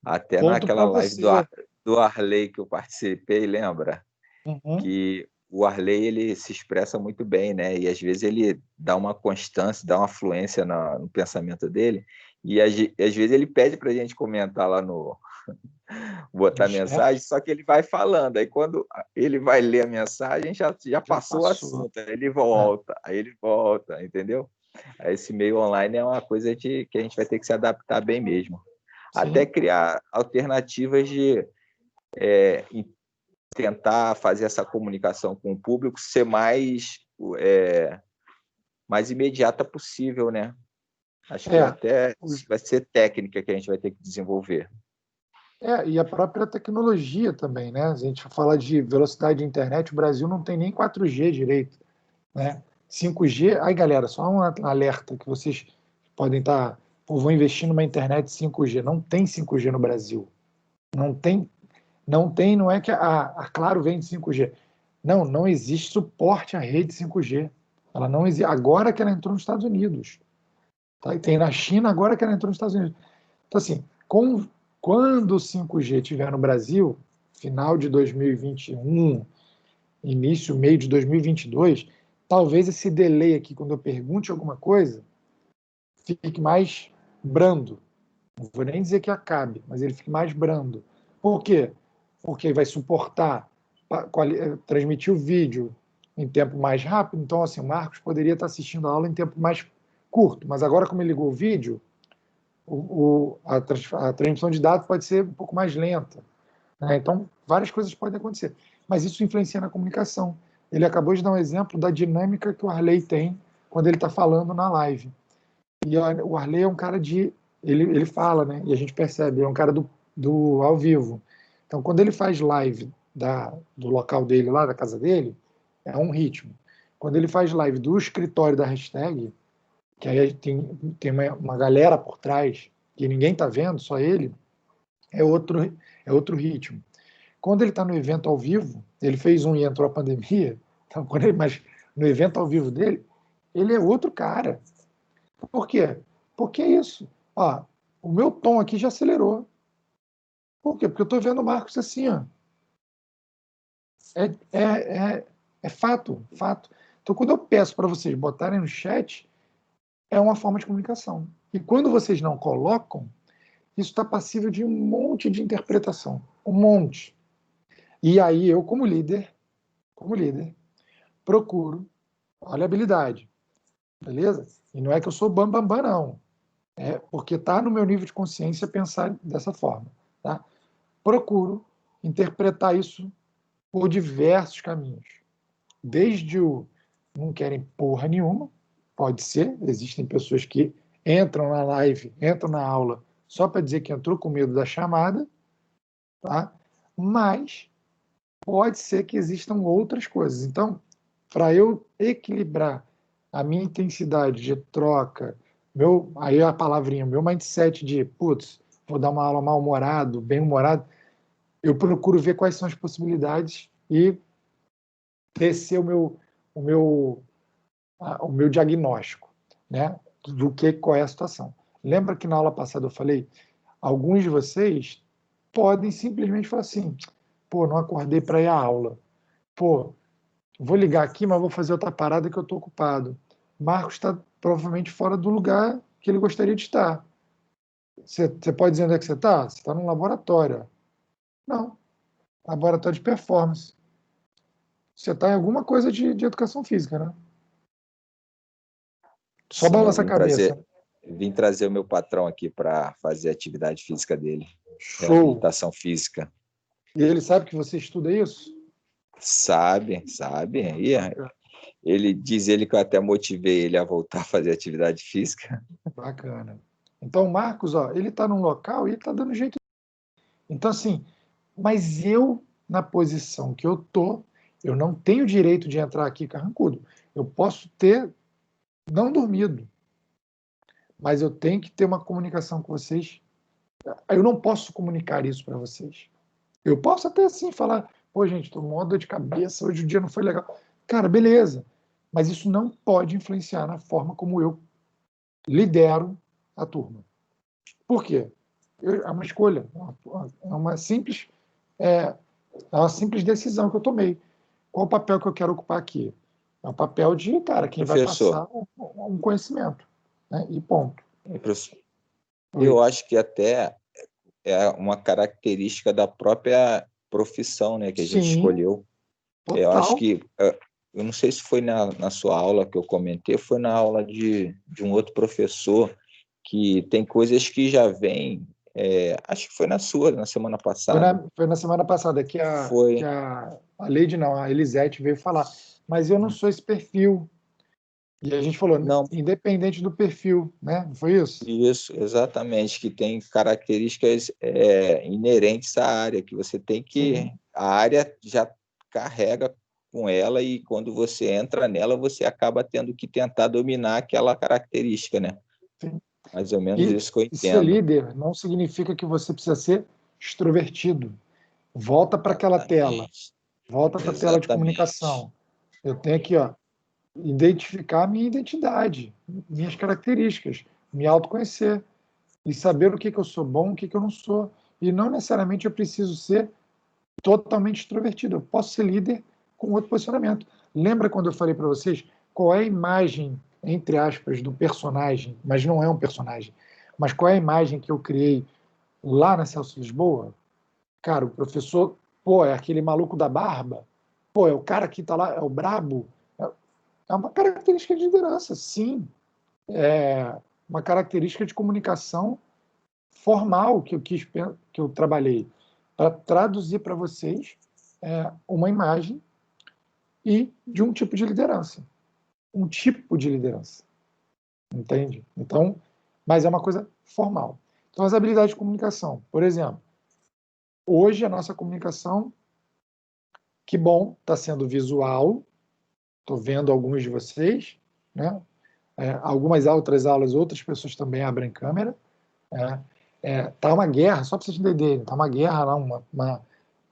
até Ponto naquela para live você. do Arley que eu participei, lembra? Uhum. Que o Arley, ele se expressa muito bem, né? E às vezes ele dá uma constância, dá uma fluência no pensamento dele, e às vezes ele pede para a gente comentar lá no No botar mensagem, chat, só que ele vai falando. Aí quando ele vai ler a mensagem, já já passou o passou. assunto, É, aí ele volta, entendeu? Aí esse meio online é uma coisa que a gente vai ter que se adaptar bem mesmo. Até sim. criar alternativas de tentar fazer essa comunicação com o público ser mais imediata possível, né? Acho que É, até os- vai ser técnica que a gente vai ter que desenvolver. e a própria tecnologia também, né? A gente fala de velocidade de internet, o Brasil não tem nem 4G direito, né? 5G, aí galera, só um alerta que vocês podem estar, vão investir numa internet 5G. Não tem 5G no Brasil. Não tem, não é que a Claro vende 5G. Não, não existe suporte à rede 5G. Ela não existe. Agora que ela entrou nos Estados Unidos. Tá? E tem na China agora que ela entrou nos Estados Unidos. Então, assim, quando o 5G estiver no Brasil, final de 2021, início, meio de 2022, talvez esse delay aqui, quando eu pergunte alguma coisa, fique mais brando. Não vou nem dizer que acabe, mas ele fique mais brando. Por quê? Porque vai suportar transmitir o vídeo em tempo mais rápido. Então, assim, o Marcos poderia estar assistindo a aula em tempo mais curto, mas agora, como ele ligou o vídeo, a transmissão de dados pode ser um pouco mais lenta. Né? Então, várias coisas podem acontecer. Mas isso influencia na comunicação. Ele acabou de dar um exemplo da dinâmica que o Arley tem quando ele está falando na live. E o Arley é um cara de. Ele fala, né? E a gente percebe, ele é um cara do ao vivo. Então, quando ele faz live do local dele, lá da casa dele, é um ritmo. Quando ele faz live do escritório da hashtag, que aí tem uma galera por trás, que ninguém está vendo, só ele, é outro ritmo. Quando ele está no evento ao vivo, ele fez um e entrou a pandemia, então, mas no evento ao vivo dele, ele é outro cara. Por quê? Porque é isso. Ó, o meu tom aqui já acelerou. Por quê? Porque eu estou vendo o Marcos assim, ó. É fato, fato. Então, quando eu peço para vocês botarem no chat, é uma forma de comunicação. E quando vocês não colocam, isso está passível de um monte de interpretação. Um monte. E aí eu, como líder, procuro, olha a habilidade, beleza? E não é que eu sou bambambam, bam, bam, não. É porque está no meu nível de consciência pensar dessa forma. Tá? Procuro interpretar isso por diversos caminhos. Desde o não querem porra nenhuma, pode ser, existem pessoas que entram na live, entram na aula só para dizer que entrou com medo da chamada, tá? Mas pode ser que existam outras coisas. Então, para eu equilibrar a minha intensidade de troca, aí é a palavrinha, meu mindset de, putz, vou dar uma aula mal-humorado, bem-humorado, eu procuro ver quais são as possibilidades e tecer o meu diagnóstico, né, qual é a situação. Lembra que na aula passada eu falei, alguns de vocês podem simplesmente falar assim, pô, não acordei para ir à aula, pô, vou ligar aqui, mas vou fazer outra parada que eu estou ocupado. Marcos está provavelmente fora do lugar que ele gostaria de estar. Você pode dizer onde é que você está? Você está num laboratório. Não. Laboratório de performance. Você está em alguma coisa de educação física, né? Só Sim, balança a cabeça. vim trazer o meu patrão aqui para fazer a atividade física dele, Show! reabilitação física. E ele sabe que você estuda isso? Sabe, sabe. E Bacana. ele diz ele que eu até motivei ele a voltar a fazer atividade física. Bacana. Então, o Marcos, ó, ele está num local e ele está dando jeito. Então, assim, mas eu, na posição que eu tô, eu não tenho direito de entrar aqui carrancudo. Eu posso ter não dormido, mas eu tenho que ter uma comunicação com vocês. Eu não posso comunicar isso para vocês. Eu posso até assim falar, pô, gente, estou com uma dor de cabeça, hoje o dia não foi legal. Cara, beleza. Mas isso não pode influenciar na forma como eu lidero a turma. Por quê? É uma escolha, é uma simples decisão que eu tomei. Qual o papel que eu quero ocupar aqui? É o papel de, cara, quem vai Professor, passar um conhecimento. Né? E ponto. professor, Oi. eu acho que até é uma característica da própria profissão, né, que a gente Sim, escolheu. Eu acho total. que, eu não sei se foi na sua aula que eu comentei, foi na aula de um outro professor, que tem coisas que já vêm, acho que foi na sua, na semana passada, Foi na semana passada que foi, a Leide, não, a Elisete veio falar, mas eu não sou esse perfil. E a gente falou, não, independente do perfil, né? Não foi isso? isso, exatamente, que tem características inerentes à área, que você tem Sim, que, a área já carrega com ela e quando você entra nela, você acaba tendo que tentar dominar aquela característica, né? sim. Mais ou menos E, isso que eu e ser entendo. líder não significa que você precisa ser extrovertido. Volta para aquela tela, Exatamente, volta para a tela de exatamente, comunicação. Eu tenho aqui, ó, identificar a minha identidade, minhas características, me autoconhecer e saber o que eu sou bom, o que eu não sou. E não necessariamente eu preciso ser totalmente extrovertido. Eu posso ser líder com outro posicionamento. Lembra quando eu falei para vocês qual é a imagem, entre aspas, do personagem, mas não é um personagem, mas qual é a imagem que eu criei lá na Celso Lisboa? Cara, o professor, pô, é aquele maluco da barba, pô, é o cara que está lá, é o brabo. É uma característica de liderança, sim. É uma característica de comunicação formal que eu trabalhei para traduzir para vocês uma imagem e de um tipo de liderança. Um tipo de liderança. Entende? Então, mas é uma coisa formal. Então, as habilidades de comunicação. Por exemplo, hoje a nossa comunicação, que bom, está sendo visual. Estou vendo alguns de vocês, né? Algumas outras aulas, outras pessoas também abrem câmera. Tá uma guerra, só para vocês entenderem, tá uma guerra lá,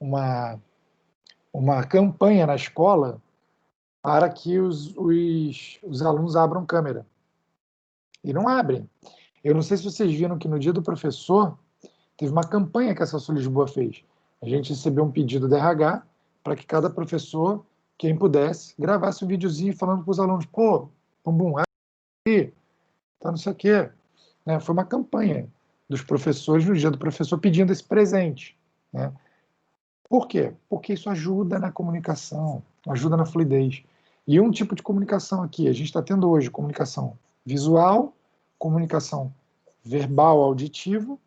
uma, uma campanha na escola para que os alunos abram câmera. E não abrem. Eu não sei se vocês viram que no dia do professor teve uma campanha que a Celso Lisboa fez. A gente recebeu um pedido da RH para que cada professor, quem pudesse, gravasse um videozinho falando para os alunos, pô, bumbum, aí, tá não sei o quê. Né? Foi uma campanha dos professores no dia do professor pedindo esse presente. Né? Por quê? Porque isso ajuda na comunicação, ajuda na fluidez. E um tipo de comunicação aqui, a gente está tendo hoje comunicação visual, comunicação verbal, auditiva,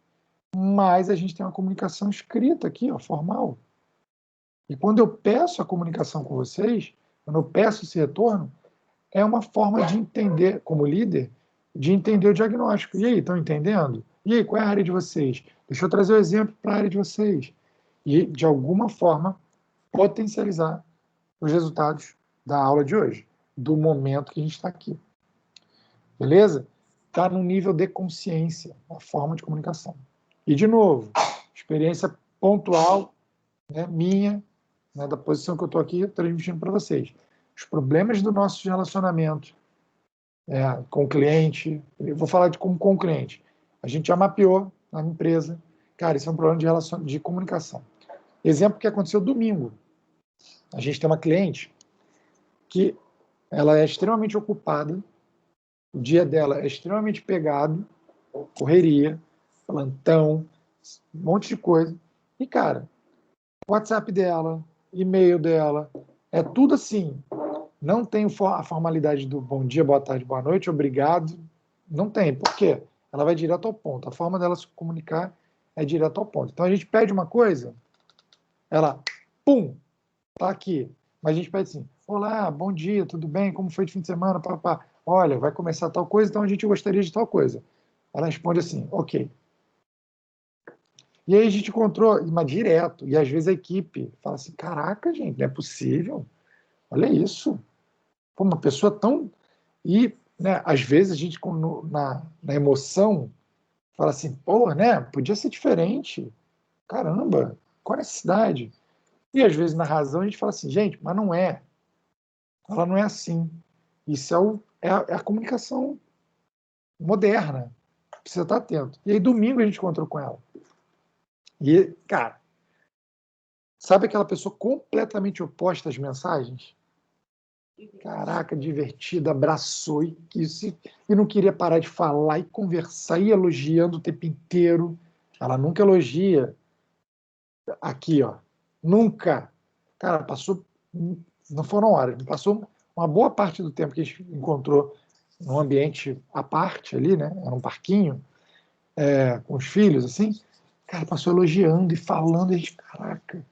mas a gente tem uma comunicação escrita aqui, ó, formal. E quando eu peço a comunicação com vocês, quando eu peço esse retorno, é uma forma de entender, como líder, de entender o diagnóstico. E aí, estão entendendo? E aí, qual é a área de vocês? Deixa eu trazer o exemplo para a área de vocês. E, de alguma forma, potencializar os resultados da aula de hoje, do momento que a gente está aqui. Beleza? Está no nível de consciência, a forma de comunicação. E, de novo, experiência pontual, né, minha, né, da posição que eu estou aqui transmitindo para vocês. Os problemas do nosso relacionamento com o cliente, eu vou falar de como com o cliente. A gente já mapeou na empresa. Cara, isso é um problema de comunicação. Exemplo que aconteceu domingo. A gente tem uma cliente que ela é extremamente ocupada, o dia dela é extremamente pegado, correria, plantão, um monte de coisa. E, cara, WhatsApp dela, e-mail dela, é tudo assim. Não tem a formalidade do bom dia, boa tarde, boa noite, obrigado. Não tem. Por quê? Ela vai direto ao ponto. A forma dela se comunicar é direto ao ponto. Então a gente pede uma coisa, ela, pum, tá aqui. Mas a gente pede assim: olá, bom dia, tudo bem? Como foi de fim de semana? Papá. Olha, vai começar tal coisa, então a gente gostaria de tal coisa. Ela responde assim: ok. E aí a gente encontrou, mas direto. E às vezes a equipe fala assim: caraca, gente, não é possível. Olha isso. Pô, uma pessoa tão. E, né, às vezes a gente, na emoção, fala assim: pô, né, podia ser diferente. Caramba, qual a necessidade? E às vezes na razão a gente fala assim: gente, mas não é. Ela não é assim. Isso é a comunicação moderna. Precisa estar atento. E aí, domingo, a gente encontrou com ela. E, cara, sabe aquela pessoa completamente oposta às mensagens? Caraca, divertida, abraçou e não queria parar de falar e conversar, e elogiando o tempo inteiro. Ela nunca elogia aqui, ó. Nunca. Cara, passou. Não foram horas, passou uma boa parte do tempo que a gente encontrou num ambiente à parte ali, né? Era um parquinho, com os filhos, assim. Cara, passou elogiando e falando, e a gente, caraca.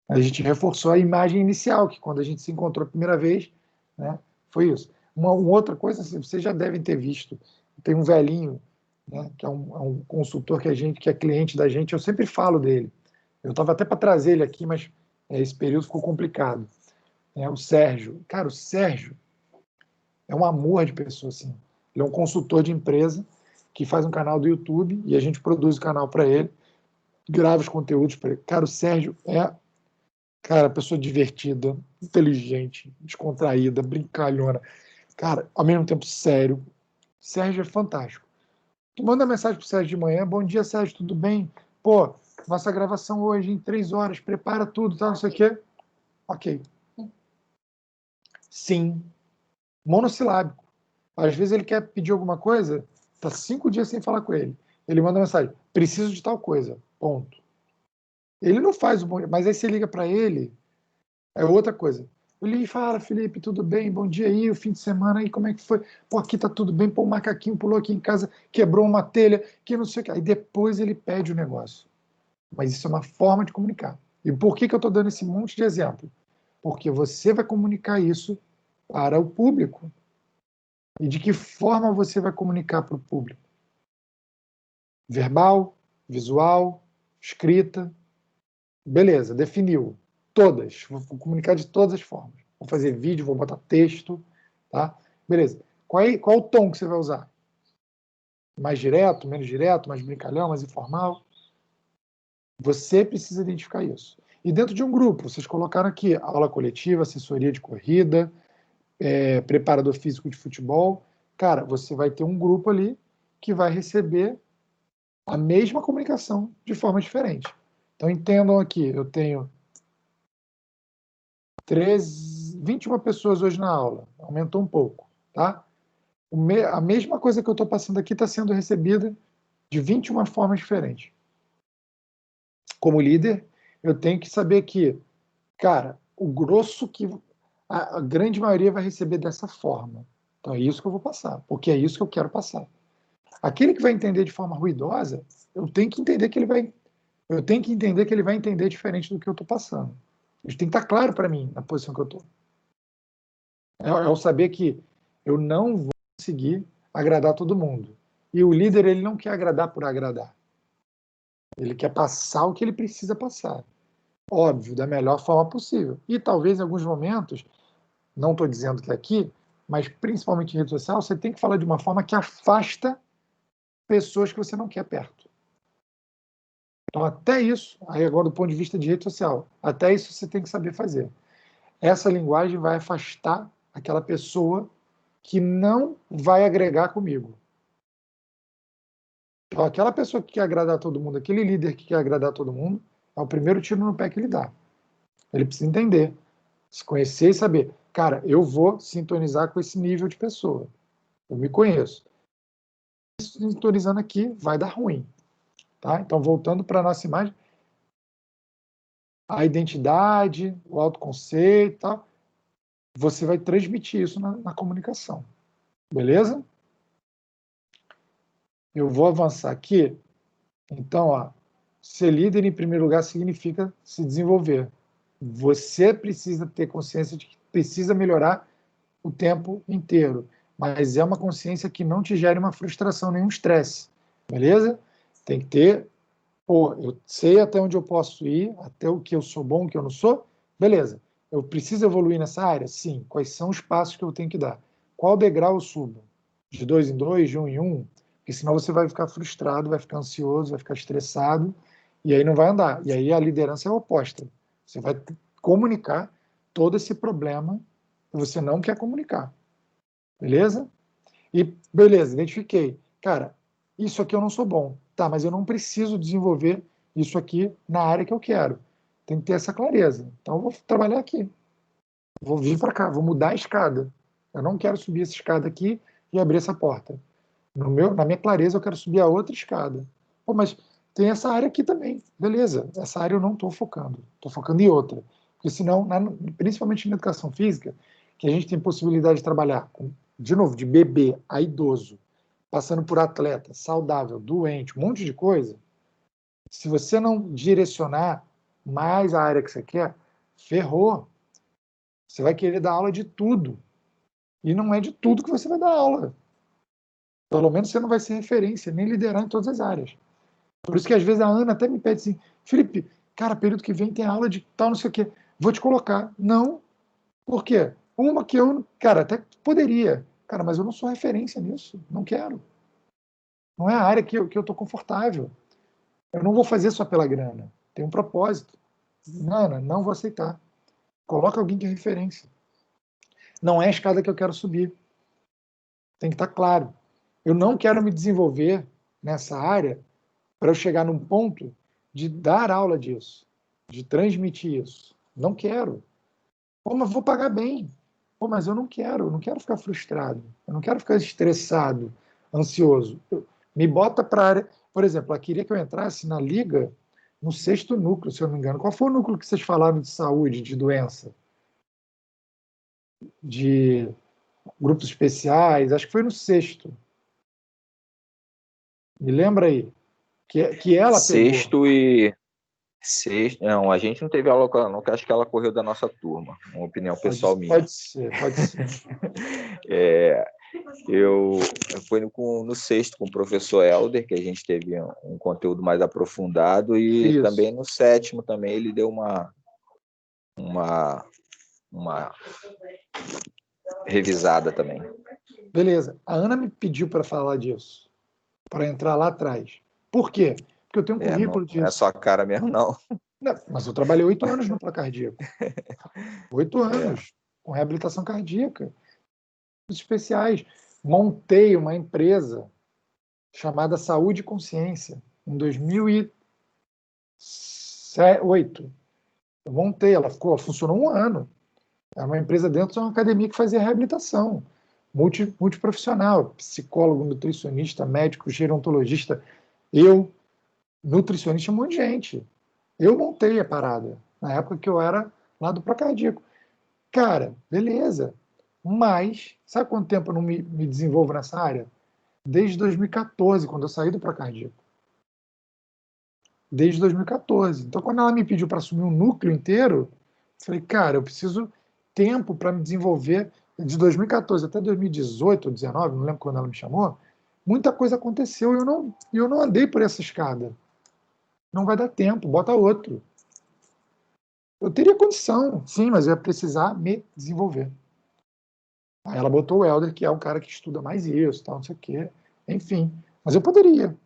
A gente reforçou a imagem inicial, que quando a gente se encontrou a primeira vez, né, foi isso. Uma outra coisa, assim, vocês já devem ter visto, tem um velhinho, né, que é um consultor que é cliente da gente, eu sempre falo dele. Eu estava até para trazer ele aqui, mas esse período ficou complicado. O Sérgio. Cara, o Sérgio é um amor de pessoa, assim. Ele é um consultor de empresa que faz um canal do YouTube e a gente produz o canal para ele, grava os conteúdos para ele. Cara, o Sérgio cara, pessoa divertida, inteligente, descontraída, brincalhona. Cara, ao mesmo tempo sério. Sérgio é fantástico. Tu manda mensagem pro Sérgio de manhã: bom dia, Sérgio, tudo bem? Pô, nossa gravação hoje em 3 horas, prepara tudo, tá, não sei o quê. Ok. Sim. Monossilábico. Às vezes ele quer pedir alguma coisa, tá 5 dias sem falar com ele. Ele manda mensagem: preciso de tal coisa. Ponto. Ele não faz o bom, mas aí você liga para ele, é outra coisa. Ele fala: Felipe, tudo bem? Bom dia aí, o fim de semana aí, como é que foi? Pô, aqui tá tudo bem, pô, o macaquinho pulou aqui em casa, quebrou uma telha, que não sei o que. Aí depois ele pede o negócio. Mas isso é uma forma de comunicar. E por que eu estou dando esse monte de exemplo? Porque você vai comunicar isso para o público. E de que forma você vai comunicar para o público? Verbal, visual, escrita. Beleza, definiu. Todas. Vou comunicar de todas as formas. Vou fazer vídeo, vou botar texto. Tá? Beleza. Qual o tom que você vai usar? Mais direto, mais brincalhão, mais informal? Você precisa identificar isso. E dentro de um grupo, vocês colocaram aqui aula coletiva, assessoria de corrida, preparador físico de futebol. Cara, você vai ter um grupo ali que vai receber a mesma comunicação de forma diferente. Então entendam aqui, eu tenho 21 pessoas hoje na aula, aumentou um pouco, tá? A mesma coisa que eu estou passando aqui está sendo recebida de 21 formas diferentes. Como líder, eu tenho que saber que, cara, o grosso que a grande maioria vai receber dessa forma. Então é isso que eu vou passar, porque é isso que eu quero passar. Aquele que vai entender de forma ruidosa, eu tenho que entender que ele vai entender diferente do que eu estou passando. Isso tem que estar claro para mim, na posição que eu estou. É o saber que eu não vou conseguir agradar todo mundo. E o líder, ele não quer agradar por agradar. Ele quer passar o que ele precisa passar. Óbvio, da melhor forma possível. E talvez em alguns momentos, não estou dizendo que é aqui, mas principalmente em rede social, você tem que falar de uma forma que afasta pessoas que você não quer perto. Então, até isso, aí agora do ponto de vista de rede social, até isso você tem que saber fazer. Essa linguagem vai afastar aquela pessoa que não vai agregar comigo. Então, aquela pessoa que quer agradar todo mundo, aquele líder que quer agradar todo mundo, é o primeiro tiro no pé que ele dá. Ele precisa entender, se conhecer e saber, cara, eu vou sintonizar com esse nível de pessoa. Eu me conheço. Sintonizando aqui vai dar ruim. Tá? Então, voltando para a nossa imagem, a identidade, o autoconceito e tal, você vai transmitir isso na comunicação. Beleza? Eu vou avançar aqui. Então, ó, ser líder, em primeiro lugar, significa se desenvolver. Você precisa ter consciência de que precisa melhorar o tempo inteiro, mas é uma consciência que não te gere uma frustração, nenhum estresse, beleza? Tem que ter, pô, eu sei até onde eu posso ir, até o que eu sou bom, o que eu não sou, beleza. Eu preciso evoluir nessa área? Sim. Quais são os passos que eu tenho que dar? Qual degrau eu subo? De 2 em 2, de 1 em 1? Porque senão você vai ficar frustrado, vai ficar ansioso, vai ficar estressado, e aí não vai andar. E aí a liderança é a oposta. Você vai comunicar todo esse problema que você não quer comunicar. Beleza? E beleza, identifiquei. Cara, isso aqui eu não sou bom. Tá, mas eu não preciso desenvolver isso aqui na área que eu quero. Tem que ter essa clareza. Então eu vou trabalhar aqui. Vou vir para cá, vou mudar a escada. Eu não quero subir essa escada aqui e abrir essa porta. Na minha clareza, eu quero subir a outra escada. Pô, mas tem essa área aqui também. Beleza, essa área eu não estou focando. Estou focando em outra. Porque senão, principalmente na educação física, que a gente tem possibilidade de trabalhar, de novo, de bebê a idoso, passando por atleta, saudável, doente, um monte de coisa, se você não direcionar mais a área que você quer, ferrou. Você vai querer dar aula de tudo. E não é de tudo que você vai dar aula. Pelo menos você não vai ser referência, nem liderar em todas as áreas. Por isso que às vezes a Ana até me pede assim, Felipe, cara, período que vem tem aula de tal, não sei o quê. Vou te colocar. Não. Por quê? Uma que eu, cara, até poderia. Cara, mas eu não sou referência nisso. Não quero. Não é a área que eu estou confortável. Eu não vou fazer só pela grana. Tem um propósito. Ana, não vou aceitar. Coloca alguém que é referência. Não é a escada que eu quero subir. Tem que estar claro. Eu não quero me desenvolver nessa área para eu chegar num ponto de dar aula disso, de transmitir isso. Não quero. Pô, mas vou pagar bem. Pô, mas eu não quero ficar frustrado, eu não quero ficar estressado, ansioso. Me bota para a área. Por exemplo, ela queria que eu entrasse na liga no 6º núcleo, se eu não me engano. Qual foi o núcleo que vocês falaram de saúde, de doença? De grupos especiais? Acho que foi no 6º. Me lembra aí. Que ela pegou. Sexto e sexto. Não, a gente não teve aula com ela, não, que acho que ela correu da nossa turma. Uma opinião pessoal minha. Pode ser, pode ser. Eu fui no sexto com o professor Helder, que a gente teve um conteúdo mais aprofundado, e Isso. também no 7º também ele deu uma revisada também. Beleza. A Ana me pediu para falar disso, para entrar lá atrás. Por quê? Porque eu tenho um currículo Não é só a cara mesmo, não. Não, mas eu trabalhei 8 anos no cardíaco. 8 anos com reabilitação cardíaca. Especiais. Montei uma empresa chamada Saúde e Consciência em 2008. Eu montei, ela funcionou um ano. Era uma empresa dentro de uma academia que fazia reabilitação. Multiprofissional, psicólogo, nutricionista, médico, gerontologista. Eu, nutricionista, um monte de gente. Eu montei a parada, na época que eu era lá do Procardíaco. Cara, beleza. Mas, sabe quanto tempo eu não me desenvolvo nessa área? Desde 2014, quando eu saí do Procardíaco. Desde 2014. Então, quando ela me pediu para assumir um núcleo inteiro, eu falei, cara, eu preciso tempo para me desenvolver. De 2014 até 2018 ou 2019, não lembro quando ela me chamou, muita coisa aconteceu e eu não andei por essa escada. Não vai dar tempo, bota outro. Eu teria condição, sim, mas eu ia precisar me desenvolver. Aí ela botou o Helder, que é um cara que estuda mais isso, tal, não sei o quê. Enfim, mas eu poderia.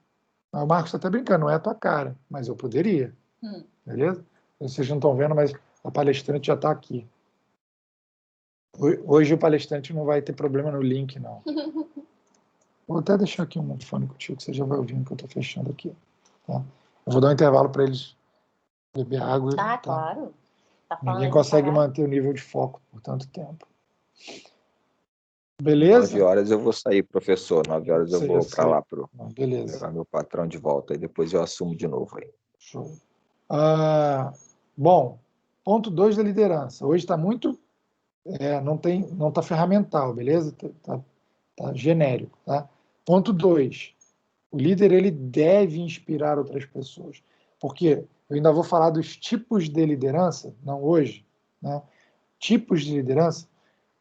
O Marcos está até brincando, não é a tua cara, mas eu poderia. Beleza? Vocês não estão vendo, mas a palestrante já está aqui. Hoje o palestrante não vai ter problema no link, não. Vou até deixar aqui um fone contigo, que você já vai ouvindo que eu estou fechando aqui. Tá? Eu vou dar um intervalo para eles beber água. Ah, tá? Claro. Tá. Ninguém consegue manter o nível de foco por tanto tempo. Beleza? 9 horas eu vou sair, professor. 9 horas eu vou para lá para levar meu patrão de volta. E depois eu assumo de novo aí. Show. Bom, ponto 2 da liderança. Hoje está muito, não está ferramental, beleza? Tá genérico, tá? Ponto 2. O líder ele deve inspirar outras pessoas. Porque eu ainda vou falar dos tipos de liderança, não hoje, né? Tipos de liderança,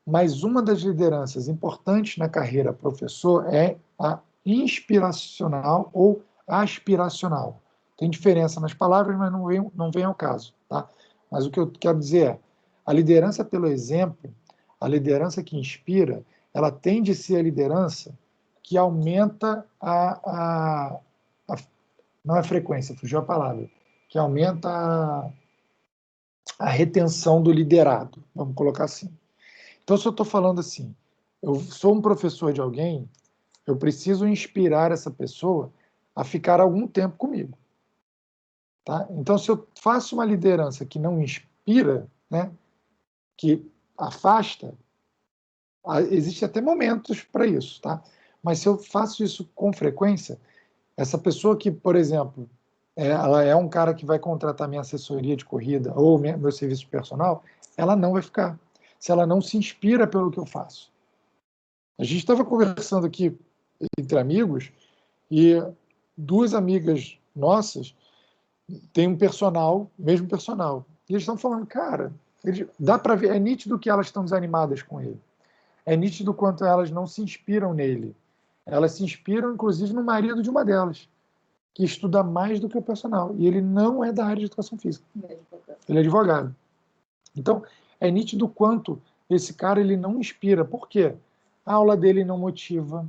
mas uma das lideranças importantes na carreira professor é a inspiracional ou aspiracional. Tem diferença nas palavras, mas não vem ao caso. Tá? Mas o que eu quero dizer é, a liderança pelo exemplo, a liderança que inspira, ela tende a ser a liderança que aumenta não é frequência, fugiu a palavra, que aumenta a retenção do liderado, vamos colocar assim. Então, se eu estou falando assim, eu sou um professor de alguém, eu preciso inspirar essa pessoa a ficar algum tempo comigo. Tá? Então, se eu faço uma liderança que não inspira, né, que afasta, existem até momentos para isso. Tá? Mas se eu faço isso com frequência, essa pessoa que, por exemplo, ela é um cara que vai contratar minha assessoria de corrida ou meu serviço personal, ela não vai ficar, se ela não se inspira pelo que eu faço. A gente estava conversando aqui entre amigos e duas amigas nossas têm um personal, mesmo personal. E eles estão falando, cara, dá para ver, é nítido que elas estão desanimadas com ele. É nítido quanto elas não se inspiram nele. Elas se inspiram, inclusive, no marido de uma delas, que estuda mais do que o personal. E ele não é da área de educação física. Ele é advogado. Então, é nítido quanto esse cara ele não inspira. Por quê? A aula dele não motiva.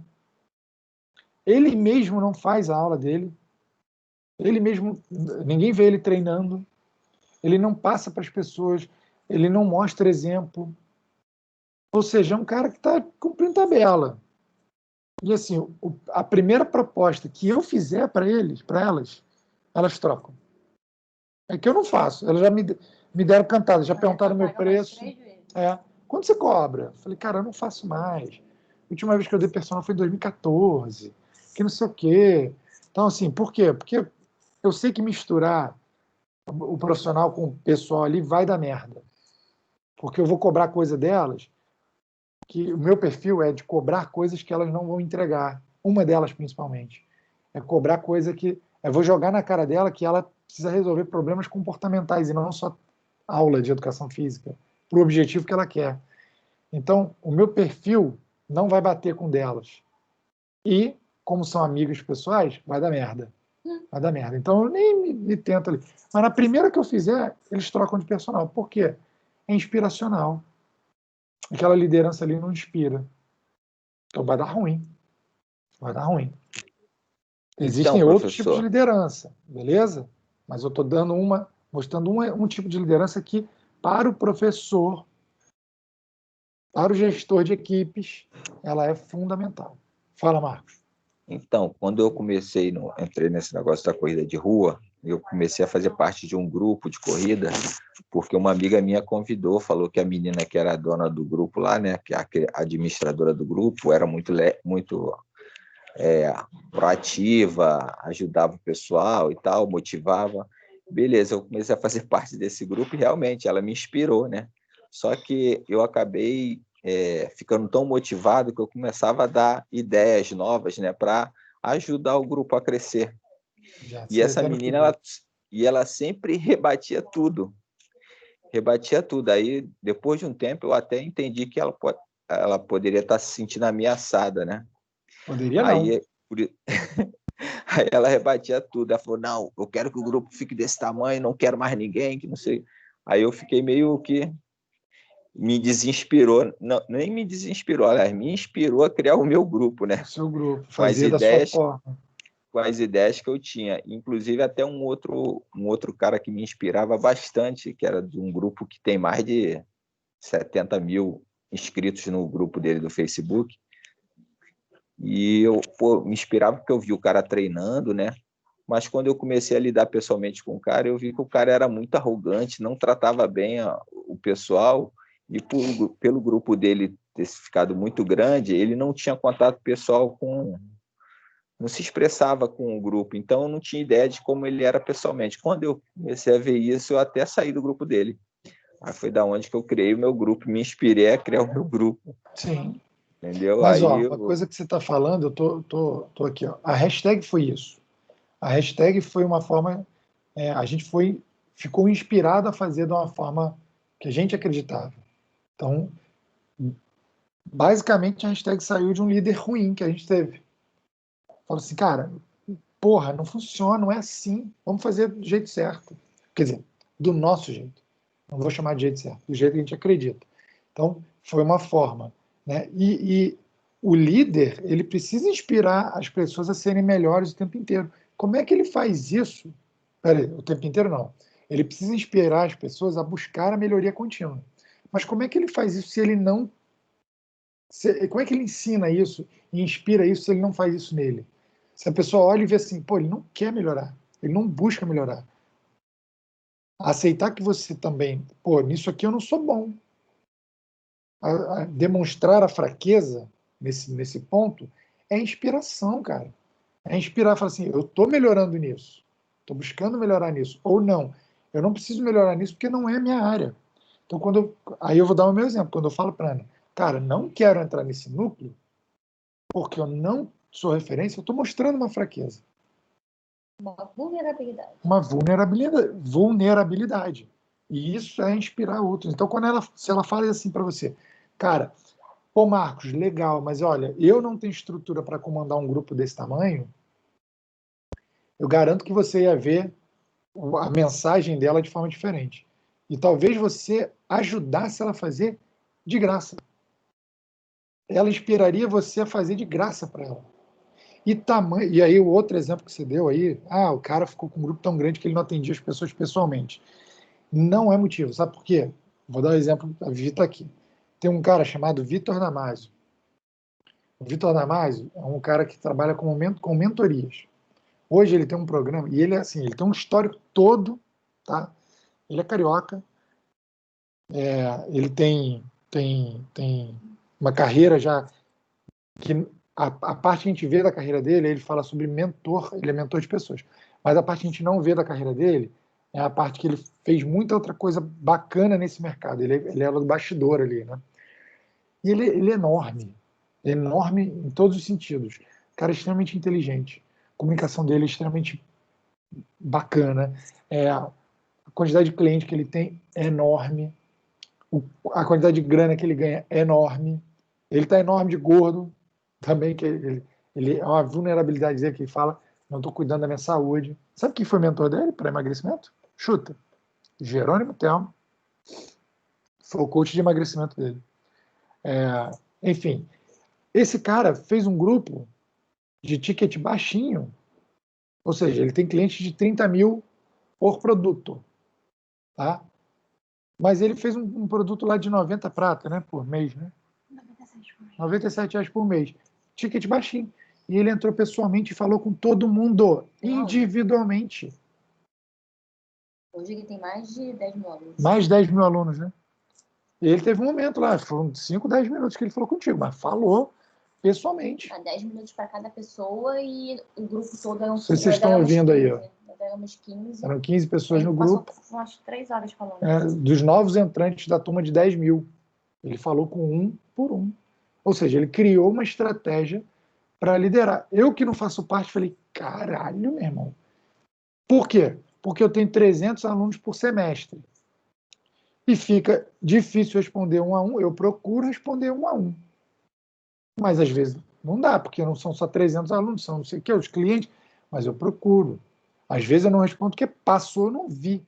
Ele mesmo não faz a aula dele. Ele mesmo, ninguém vê ele treinando. Ele não passa para as pessoas. Ele não mostra exemplo. Ou seja, é um cara que está cumprindo tabela. E assim, a primeira proposta que eu fizer para elas, elas trocam. É que eu não faço. Elas já me deram cantada, já perguntaram o meu preço. Quanto você cobra? Eu falei, cara, eu não faço mais. A última vez que eu dei personal foi em 2014, que não sei o quê. Então, assim, por quê? Porque eu sei que misturar o profissional com o pessoal ali vai dar merda. Porque eu vou cobrar coisa delas, que o meu perfil é de cobrar coisas que elas não vão entregar. Uma delas, principalmente. É cobrar coisa que... Eu vou jogar na cara dela que ela precisa resolver problemas comportamentais e não só aula de educação física, para o objetivo que ela quer. Então, o meu perfil não vai bater com o delas. E, como são amigos pessoais, vai dar merda. Vai dar merda. Então, eu nem me tento ali. Mas na primeira que eu fizer, eles trocam de personal. Por quê? É inspiracional. Aquela liderança ali não inspira. Então, vai dar ruim. Vai dar ruim. Então, Existem outros tipos de professor, liderança, beleza? Mas eu estou mostrando um tipo de liderança que, para o professor, para o gestor de equipes, ela é fundamental. Fala, Marcos. então, quando eu entrei nesse negócio da corrida de rua, eu comecei a fazer parte de um grupo de corrida, porque uma amiga minha convidou, falou que a menina que era a dona do grupo lá, né, que a administradora do grupo, era muito proativa, ajudava o pessoal e tal, motivava. Beleza, eu comecei a fazer parte desse grupo e realmente ela me inspirou, né? Só que eu acabei ficando tão motivado que eu começava a dar ideias novas, né, para ajudar o grupo a crescer. E essa menina, ela sempre rebatia tudo. Rebatia tudo. Aí, depois de um tempo, eu até entendi que ela poderia estar se sentindo ameaçada, né? Poderia não. Aí, aí ela rebatia tudo. Ela falou, não, eu quero que o grupo fique desse tamanho, não quero mais ninguém, que não sei. Aí eu fiquei meio que me desinspirou, não, nem me desinspirou, aliás, me inspirou a criar o meu grupo, né? O seu grupo, Com as fazer da sua ideias, forma. com as ideias que eu tinha. Inclusive, até um outro cara que me inspirava bastante, que era de um grupo que tem mais de 70 mil inscritos no grupo dele do Facebook. E eu me inspirava porque eu vi o cara treinando, né? Mas quando eu comecei a lidar pessoalmente com o cara, eu vi que o cara era muito arrogante, não tratava bem o pessoal, e pelo grupo dele ter ficado muito grande, ele não tinha contato pessoal não se expressava com o grupo, então eu não tinha ideia de como ele era pessoalmente. Quando eu comecei a ver isso, eu até saí do grupo dele. Aí foi da onde que eu criei o meu grupo, me inspirei a criar o meu grupo, Sim. entendeu? Mas, Aí ó, uma coisa que você está falando, eu tô aqui, ó. A hashtag foi isso. A hashtag foi uma forma, a gente ficou inspirado a fazer de uma forma que a gente acreditava. Então, basicamente, a hashtag saiu de um líder ruim que a gente teve. Falou assim, cara, porra, não funciona, não é assim. Vamos fazer do jeito certo. Quer dizer, do nosso jeito. Não vou chamar de jeito certo, do jeito que a gente acredita. Então, foi uma forma, né? E o líder, ele precisa inspirar as pessoas a serem melhores o tempo inteiro. Como é que ele faz isso? Peraí, o tempo inteiro não. Ele precisa inspirar as pessoas a buscar a melhoria contínua. Mas como é que ele faz isso se ele não. Como é que ele ensina isso e inspira isso se ele não faz isso nele? Se a pessoa olha e vê assim, pô, ele não quer melhorar, ele não busca melhorar. Aceitar que você também, pô, nisso aqui eu não sou bom. Demonstrar a fraqueza nesse ponto é inspiração, cara. É inspirar, falar assim, eu estou melhorando nisso, estou buscando melhorar nisso, ou não, eu não preciso melhorar nisso porque não é a minha área. Então, aí eu vou dar o meu exemplo, quando eu falo para Ana, cara, não quero entrar nesse núcleo porque eu não sou referência, eu estou mostrando uma fraqueza. Uma vulnerabilidade. Uma vulnerabilidade. E isso é inspirar outros. Então, se ela fala assim para você, cara, pô, Marcos, legal, mas olha, eu não tenho estrutura para comandar um grupo desse tamanho, eu garanto que você ia ver a mensagem dela de forma diferente. E talvez você ajudasse ela a fazer de graça. Ela inspiraria você a fazer de graça para ela. E aí o outro exemplo que você deu aí, o cara ficou com um grupo tão grande que ele não atendia as pessoas pessoalmente. Não é motivo, sabe por quê? Vou dar um exemplo, a Vivi está aqui. Tem um cara chamado Vitor Damasio. O Vitor Damasio é um cara que trabalha com mentorias. Hoje ele tem um programa, e ele é assim, ele tem um histórico todo, tá? Ele é carioca, ele tem uma carreira já que a parte que a gente vê da carreira dele, ele fala sobre mentor, ele é mentor de pessoas. Mas a parte que a gente não vê da carreira dele é a parte que ele fez muita outra coisa bacana nesse mercado. Ele era do bastidor ali, né? E ele é enorme em todos os sentidos. O cara é extremamente inteligente. A comunicação dele é extremamente bacana. A quantidade de cliente que ele tem é enorme. A quantidade de grana que ele ganha é enorme. Ele está enorme de gordo também, que ele é uma vulnerabilidade dele que ele fala, não estou cuidando da minha saúde. Sabe quem foi mentor dele para emagrecimento? Chuta. Jerônimo Telmo. Foi o coach de emagrecimento dele. Enfim, esse cara fez um grupo de ticket baixinho, ou seja, ele tem clientes de 30 mil por produto, tá? Mas ele fez um produto lá de 90 prata, né, por mês, né? 97 reais por mês. Ticket baixinho. E ele entrou pessoalmente e falou com todo mundo, individualmente. Hoje ele tem mais de 10 mil alunos. Mais de 10 mil alunos, né? E ele teve um momento lá, foram 5, 10 minutos que ele falou contigo, mas falou pessoalmente. 10 minutos para cada pessoa e o grupo todo era um. Vocês estão ouvindo 15, aí, ó. Éramos 15. Eram 15 pessoas no grupo. Passou umas 3 horas falando. Dos novos entrantes da turma de 10 mil. Ele falou com um por um. Ou seja, ele criou uma estratégia para liderar. Eu que não faço parte, falei, caralho, meu irmão. Por quê? Porque eu tenho 300 alunos por semestre. E fica difícil responder um a um. Eu procuro responder um a um. Mas às vezes não dá, porque não são só 300 alunos, são não sei o que, os clientes. Mas eu procuro. Às vezes eu não respondo porque passou, eu não vi.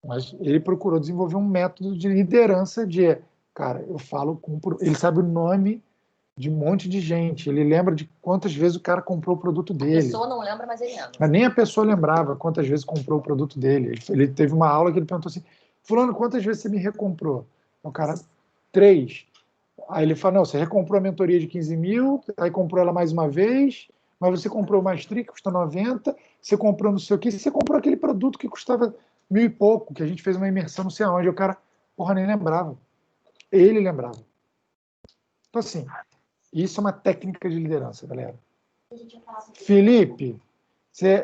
Mas ele procurou desenvolver um método de liderança cara, eu falo com... Ele sabe o nome de um monte de gente. Ele lembra de quantas vezes o cara comprou o produto dele. A pessoa não lembra, mas ele lembra. Mas nem a pessoa lembrava quantas vezes comprou o produto dele. Ele teve uma aula que ele perguntou assim, fulano, quantas vezes você me recomprou? O cara, 3. Aí ele fala, não, você recomprou a mentoria de 15 mil, aí comprou ela mais uma vez, mas você comprou o Maestria, que custa 90, você comprou não sei o que, você comprou aquele produto que custava 1.000 e pouco, que a gente fez uma imersão não sei aonde, o cara, porra, nem lembrava. Ele lembrava. Então, assim, isso é uma técnica de liderança, galera. Felipe,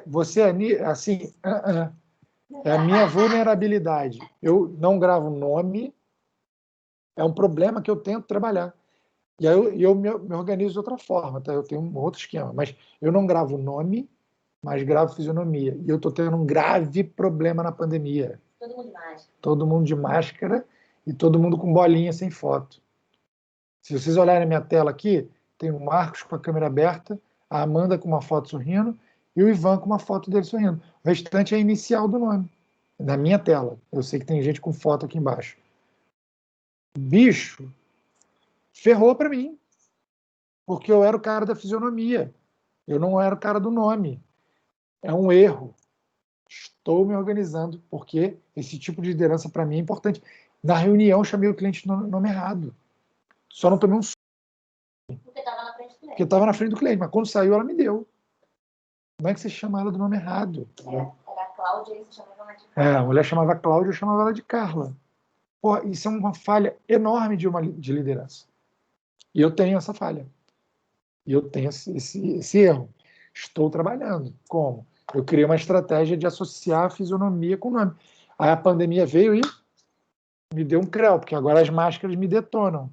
você é assim, é a minha vulnerabilidade. Eu não gravo nome, é um problema que eu tento trabalhar. E aí eu me organizo de outra forma, tá? Eu tenho um outro esquema, mas eu não gravo nome, mas gravo fisionomia. E eu estou tendo um grave problema na pandemia. Todo mundo de máscara. Todo mundo de máscara e todo mundo com bolinha sem foto. Se vocês olharem a minha tela aqui, tem o Marcos com a câmera aberta, a Amanda com uma foto sorrindo e o Ivan com uma foto dele sorrindo. O restante é a inicial do nome, na minha tela. Eu sei que tem gente com foto aqui embaixo. Bicho, ferrou para mim, porque eu era o cara da fisionomia. Eu não era o cara do nome. É um erro. Estou me organizando, porque esse tipo de liderança para mim é importante. Na reunião, eu chamei o cliente no nome errado. Só não tomei um Porque estava na frente do cliente. porque estava na frente do cliente, mas quando saiu, ela me deu. Como é que você chama ela do nome errado? Era a Cláudia e você chamava ela de A mulher chamava Cláudia, eu chamava ela de Carla. Pô, isso é uma falha enorme de liderança. E eu tenho essa falha. E eu tenho esse erro. Estou trabalhando. Como? Eu criei uma estratégia de associar a fisionomia com o nome. Aí a pandemia veio e me deu um creu, porque agora as máscaras me detonam.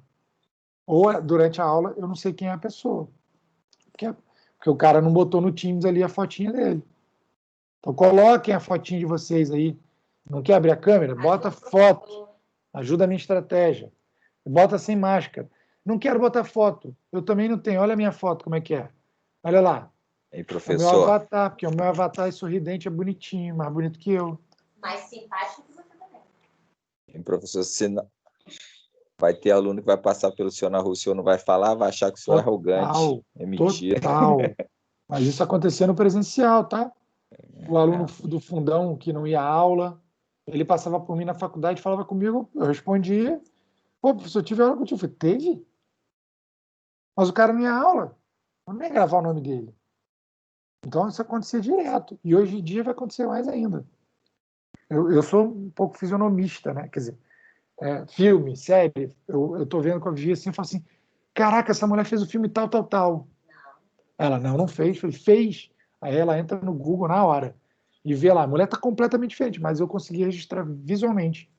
Ou durante a aula eu não sei quem é a pessoa. Porque o cara não botou no Teams ali a fotinha dele. Então coloquem a fotinha de vocês aí. Não quer abrir a câmera? Bota foto. Ajuda a minha estratégia. Bota sem máscara. Não quero botar foto. Eu também não tenho. Olha a minha foto, como é que é. Olha lá. Hein, É o meu professor? avatar, porque o meu avatar é sorridente, é bonitinho, mais bonito que eu. mais simpático que você também. Hein, professor, vai ter aluno que vai passar pelo senhor na rua, o senhor não vai falar, vai achar que o senhor é arrogante. É mentira. Total. Mas isso acontecia no presencial, tá? O aluno do fundão que não ia à aula, ele passava por mim na faculdade, falava comigo, eu respondia. Pô, professor, tive aula contigo. Eu falei, teve? Mas o cara não ia à aula. Eu não ia gravar o nome dele. Então isso acontecia direto. E hoje em dia vai acontecer mais ainda. Eu sou um pouco fisionomista, né? Quer dizer, filme, série, eu tô vendo com a Vivi assim e falo assim, caraca, essa mulher fez o filme tal, tal, tal. Ela, não fez. Eu falei, fez. Aí ela entra no Google na hora e vê lá, a mulher tá completamente diferente, mas eu consegui registrar visualmente.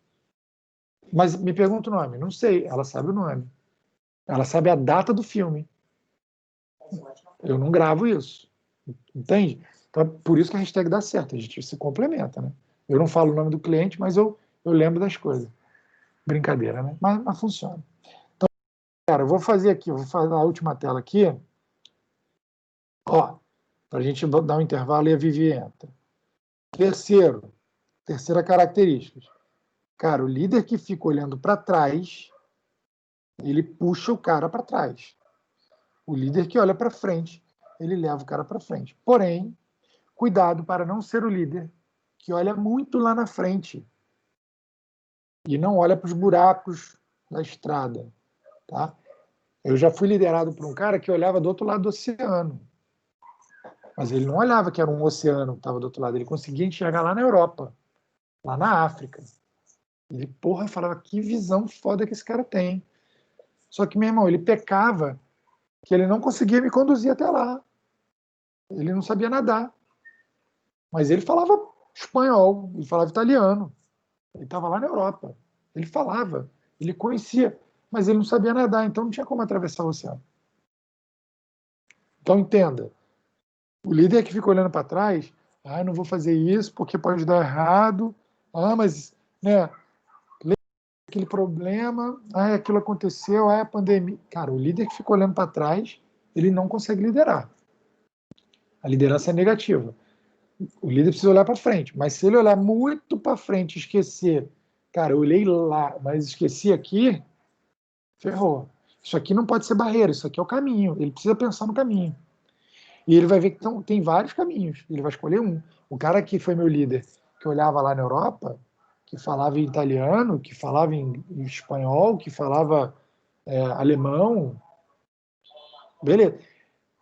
Mas me pergunta o nome. Não sei. Ela sabe o nome. Ela sabe a data do filme. Eu não gravo isso. Entende? Então, por isso que a hashtag dá certo. A gente se complementa, né? Eu não falo o nome do cliente, mas eu lembro das coisas. Brincadeira, né? Mas funciona. Então, cara, eu vou fazer aqui, eu vou fazer a última tela aqui. Ó, para a gente dar um intervalo e a Vivi entra. Terceira característica. Cara, o líder que fica olhando para trás, ele puxa o cara para trás. O líder que olha para frente, ele leva o cara para frente. Porém, cuidado para não ser o líder que olha muito lá na frente e não olha para os buracos da estrada, tá? Eu já fui liderado por um cara que olhava do outro lado do oceano. Mas ele não olhava que era um oceano que estava do outro lado, ele conseguia enxergar lá na Europa, lá na África. Ele, porra, falava, que visão foda que esse cara tem. Só que, meu irmão, ele pecava que ele não conseguia me conduzir até lá. Ele não sabia nadar. Mas ele falava espanhol, ele falava italiano. Ele estava lá na Europa. Ele falava, ele conhecia, mas ele não sabia nadar, então não tinha como atravessar o oceano. Então, entenda, o líder que fica olhando para trás, não vou fazer isso porque pode dar errado, mas, né, aquele problema, aquilo aconteceu, a pandemia. Cara, o líder que fica olhando para trás, ele não consegue liderar. A liderança é negativa. O líder precisa olhar para frente, mas se ele olhar muito para frente e esquecer, cara, eu olhei lá, mas esqueci aqui, ferrou. Isso aqui não pode ser barreira, isso aqui é o caminho. Ele precisa pensar no caminho. E ele vai ver que tem vários caminhos. Ele vai escolher um. O cara que foi meu líder, que olhava lá na Europa, que falava em italiano, que falava em espanhol, que falava alemão, beleza.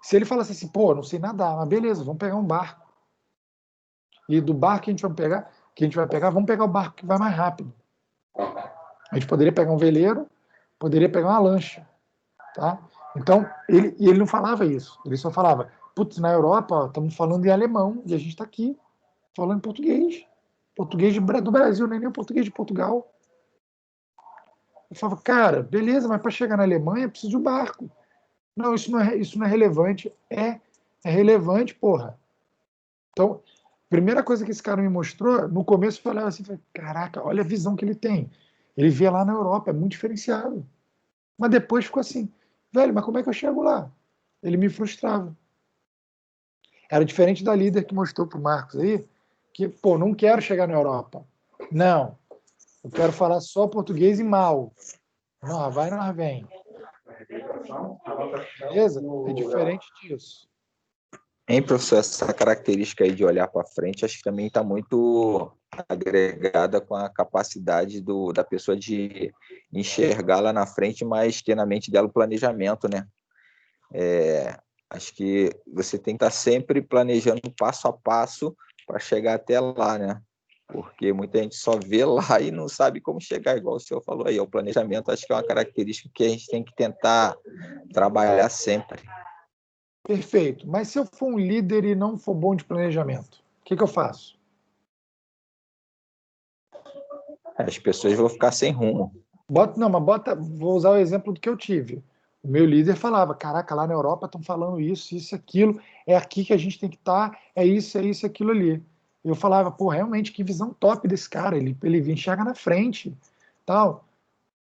Se ele falasse assim, pô, não sei nadar, mas beleza, vamos pegar um barco. E do barco que a gente vai pegar, vamos pegar o barco que vai mais rápido. A gente poderia pegar um veleiro, poderia pegar uma lancha, tá? Então, ele não falava isso. Ele só falava, putz, na Europa estamos falando em alemão e a gente está aqui falando português. Português do Brasil, nem o português de Portugal. Eu falava, cara, beleza, mas para chegar na Alemanha preciso de um barco. Não, isso não é relevante. É relevante, porra. Então, primeira coisa que esse cara me mostrou, no começo eu falava assim, caraca, olha a visão que ele tem. Ele vê lá na Europa, é muito diferenciado. Mas depois ficou assim, velho, mas como é que eu chego lá? Ele me frustrava. Era diferente da líder que mostrou pro Marcos aí, que, pô, não quero chegar na Europa. Não, eu quero falar só português e mal. Não, vai, não vem. Beleza? É diferente disso. Hein, professor, essa característica aí de olhar para frente, acho que também está muito agregada com a capacidade da pessoa de enxergar lá na frente, mas ter na mente dela o planejamento, né? Acho que você tem que estar sempre planejando passo a passo para chegar até lá, né? Porque muita gente só vê lá e não sabe como chegar, igual o senhor falou aí. O planejamento acho que é uma característica que a gente tem que tentar trabalhar sempre. Perfeito. Mas se eu for um líder e não for bom de planejamento, o que eu faço? As pessoas vão ficar sem rumo. Vou usar o exemplo do que eu tive. O meu líder falava, caraca, lá na Europa estão falando isso, aquilo, é aqui que a gente tem que estar, é isso, aquilo ali. Eu falava, pô, realmente, que visão top desse cara, ele enxerga na frente, tal,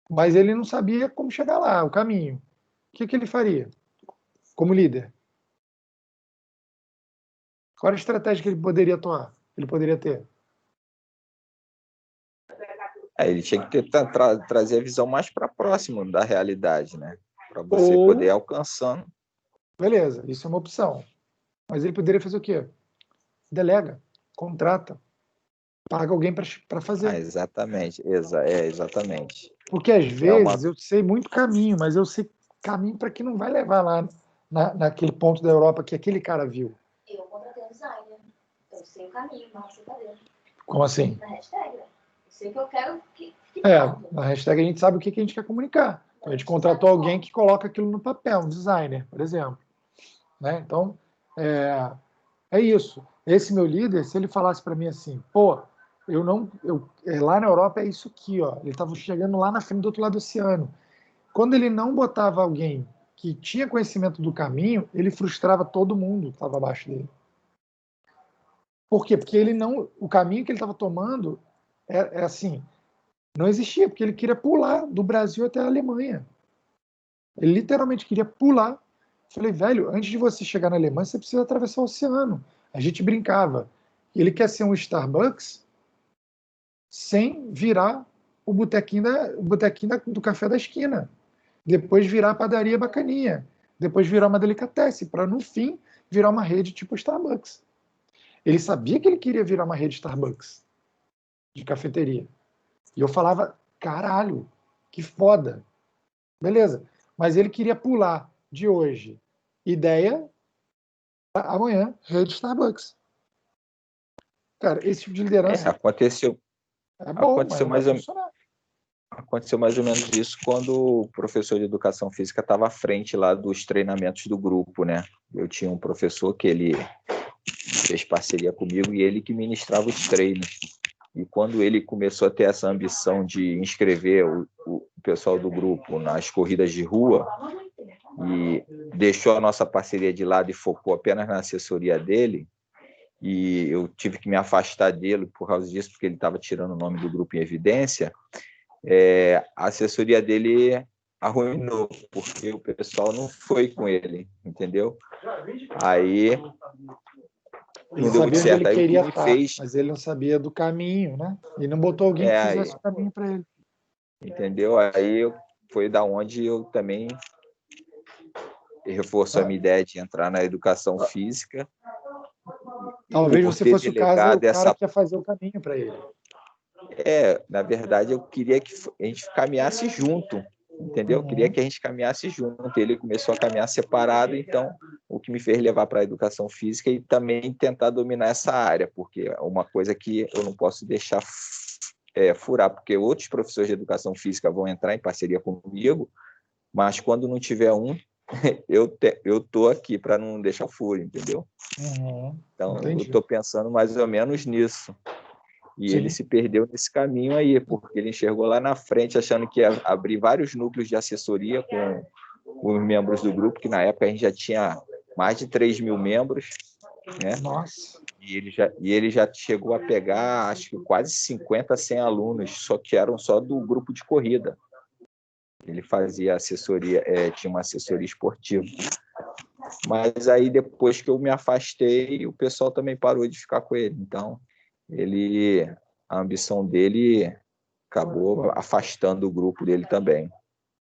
mas ele não sabia como chegar lá, o caminho. O que ele faria como líder? Qual era a estratégia que ele poderia atuar? Ele poderia ter? Ele tinha que trazer a visão mais para próximo da realidade, né? Para você poder ir Ou, alcançando. beleza, isso é uma opção. Mas ele poderia fazer o quê? Delega, contrata, paga alguém para fazer. Exatamente, exatamente. Porque às É uma vezes eu sei muito caminho, mas eu sei caminho para que não vai levar lá naquele ponto da Europa que aquele cara viu. Eu contratei um designer. Eu sei o caminho, mas não sei cadê. Como assim? Na hashtag, né? Eu sei o que eu quero que Na hashtag a gente sabe o que a gente quer comunicar. Então a gente contratou alguém que coloca aquilo no papel, um designer, por exemplo. Né? Então, é isso. Esse meu líder, se ele falasse para mim assim, pô, lá na Europa é isso aqui, ó. Ele estava chegando lá na frente do outro lado do oceano. Quando ele não botava alguém que tinha conhecimento do caminho, ele frustrava todo mundo que estava abaixo dele. Por quê? Porque o caminho que ele estava tomando é assim, não existia, porque ele queria pular do Brasil até a Alemanha. Ele literalmente queria pular. Falei, velho, antes de você chegar na Alemanha, você precisa atravessar o oceano. A gente brincava. Ele quer ser um Starbucks sem virar o botequinho do café da esquina. Depois virar a padaria bacaninha. Depois virar uma delicatessen, para no fim virar uma rede tipo Starbucks. Ele sabia que ele queria virar uma rede Starbucks de cafeteria. E eu falava, caralho, que foda. Beleza. Mas ele queria pular de hoje. Ideia, amanhã, rede Starbucks. Cara, esse tipo de liderança aconteceu é bom, mas não vai funcionar. Aconteceu mais ou menos isso quando o professor de educação física estava à frente lá dos treinamentos do grupo, né? Eu tinha um professor que ele fez parceria comigo e ele que ministrava os treinos. E quando ele começou a ter essa ambição de inscrever o pessoal do grupo nas corridas de rua e deixou a nossa parceria de lado e focou apenas na assessoria dele, e eu tive que me afastar dele por causa disso, porque ele estava tirando o nome do grupo em evidência, a assessoria dele arruinou, porque o pessoal não foi com ele, entendeu? Aí Ele não deu muito sabia onde certo. ele Aí o que queria me estar, fez... mas ele não sabia do caminho, né? E não botou alguém que fizesse o caminho para ele. Entendeu? Aí foi da onde eu também reforçou a minha ideia de entrar na educação física. Talvez Por você ter fosse o cara delegado que ia fazer o caminho para ele. Na verdade, eu queria que a gente caminhasse junto, entendeu? Eu queria que a gente caminhasse junto. Ele começou a caminhar separado, então o que me fez levar para a educação física e também tentar dominar essa área, porque é uma coisa que eu não posso deixar furar, porque outros professores de educação física vão entrar em parceria comigo, mas quando não tiver um, eu tô aqui para não deixar furo, entendeu? Então, Entendi. eu estou pensando mais ou menos nisso. E Sim. ele se perdeu nesse caminho aí, porque ele enxergou lá na frente, achando que ia abrir vários núcleos de assessoria com os membros do grupo, que na época a gente já tinha mais de 3 mil membros, né? Nossa. E ele já chegou a pegar, acho que quase 50, 100 alunos, só que eram só do grupo de corrida. Ele fazia assessoria, tinha uma assessoria esportiva. Mas aí, depois que eu me afastei, o pessoal também parou de ficar com ele. Então, a ambição dele acabou afastando o grupo dele também.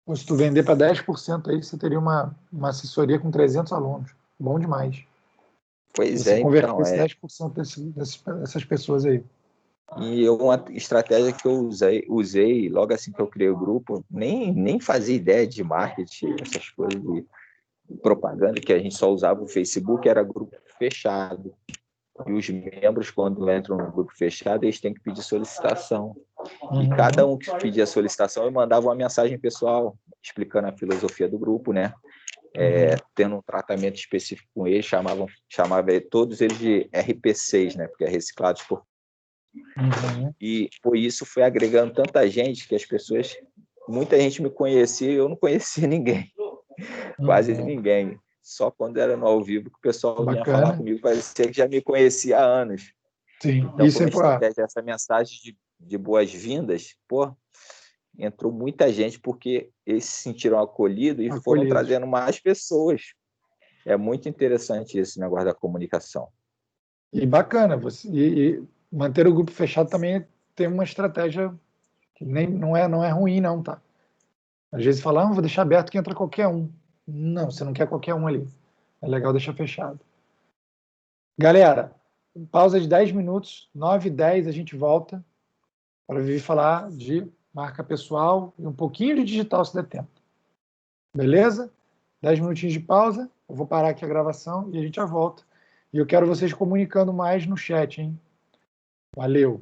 Pô, se tu vender para 10% aí, você teria uma assessoria com 300 alunos. Bom demais. Pois Você é, então, convertesse 10% dessas pessoas aí. E uma estratégia que eu usei logo assim que eu criei o grupo, nem fazia ideia de marketing, essas coisas de propaganda, que a gente só usava o Facebook, era grupo fechado. E os membros, quando entram no grupo fechado, eles têm que pedir solicitação. E cada um que pedia solicitação, eu mandava uma mensagem pessoal explicando a filosofia do grupo, né? Tendo um tratamento específico com eles, chamava todos eles de RP6, né? Porque é reciclados por. E por isso foi agregando tanta gente que muita gente me conhecia e eu não conhecia ninguém, quase ninguém. Só quando era no ao vivo que o pessoal vinha falar comigo, parecia que já me conhecia há anos. Sim, então, isso por uma é estratégia, essa mensagem de boas-vindas, entrou muita gente porque eles se sentiram acolhidos e foram trazendo mais pessoas. É muito interessante esse negócio da comunicação. E bacana, e manter o grupo fechado também tem uma estratégia que não é ruim, não, tá? Às vezes fala, vou deixar aberto que entra qualquer um. Não, você não quer qualquer um ali. É legal deixar fechado. Galera, pausa de 10 minutos, 9h10 a gente volta para vir falar de marca pessoal e um pouquinho de digital se der tempo. Beleza? 10 minutinhos de pausa, eu vou parar aqui a gravação e a gente já volta. E eu quero vocês comunicando mais no chat, hein? Valeu!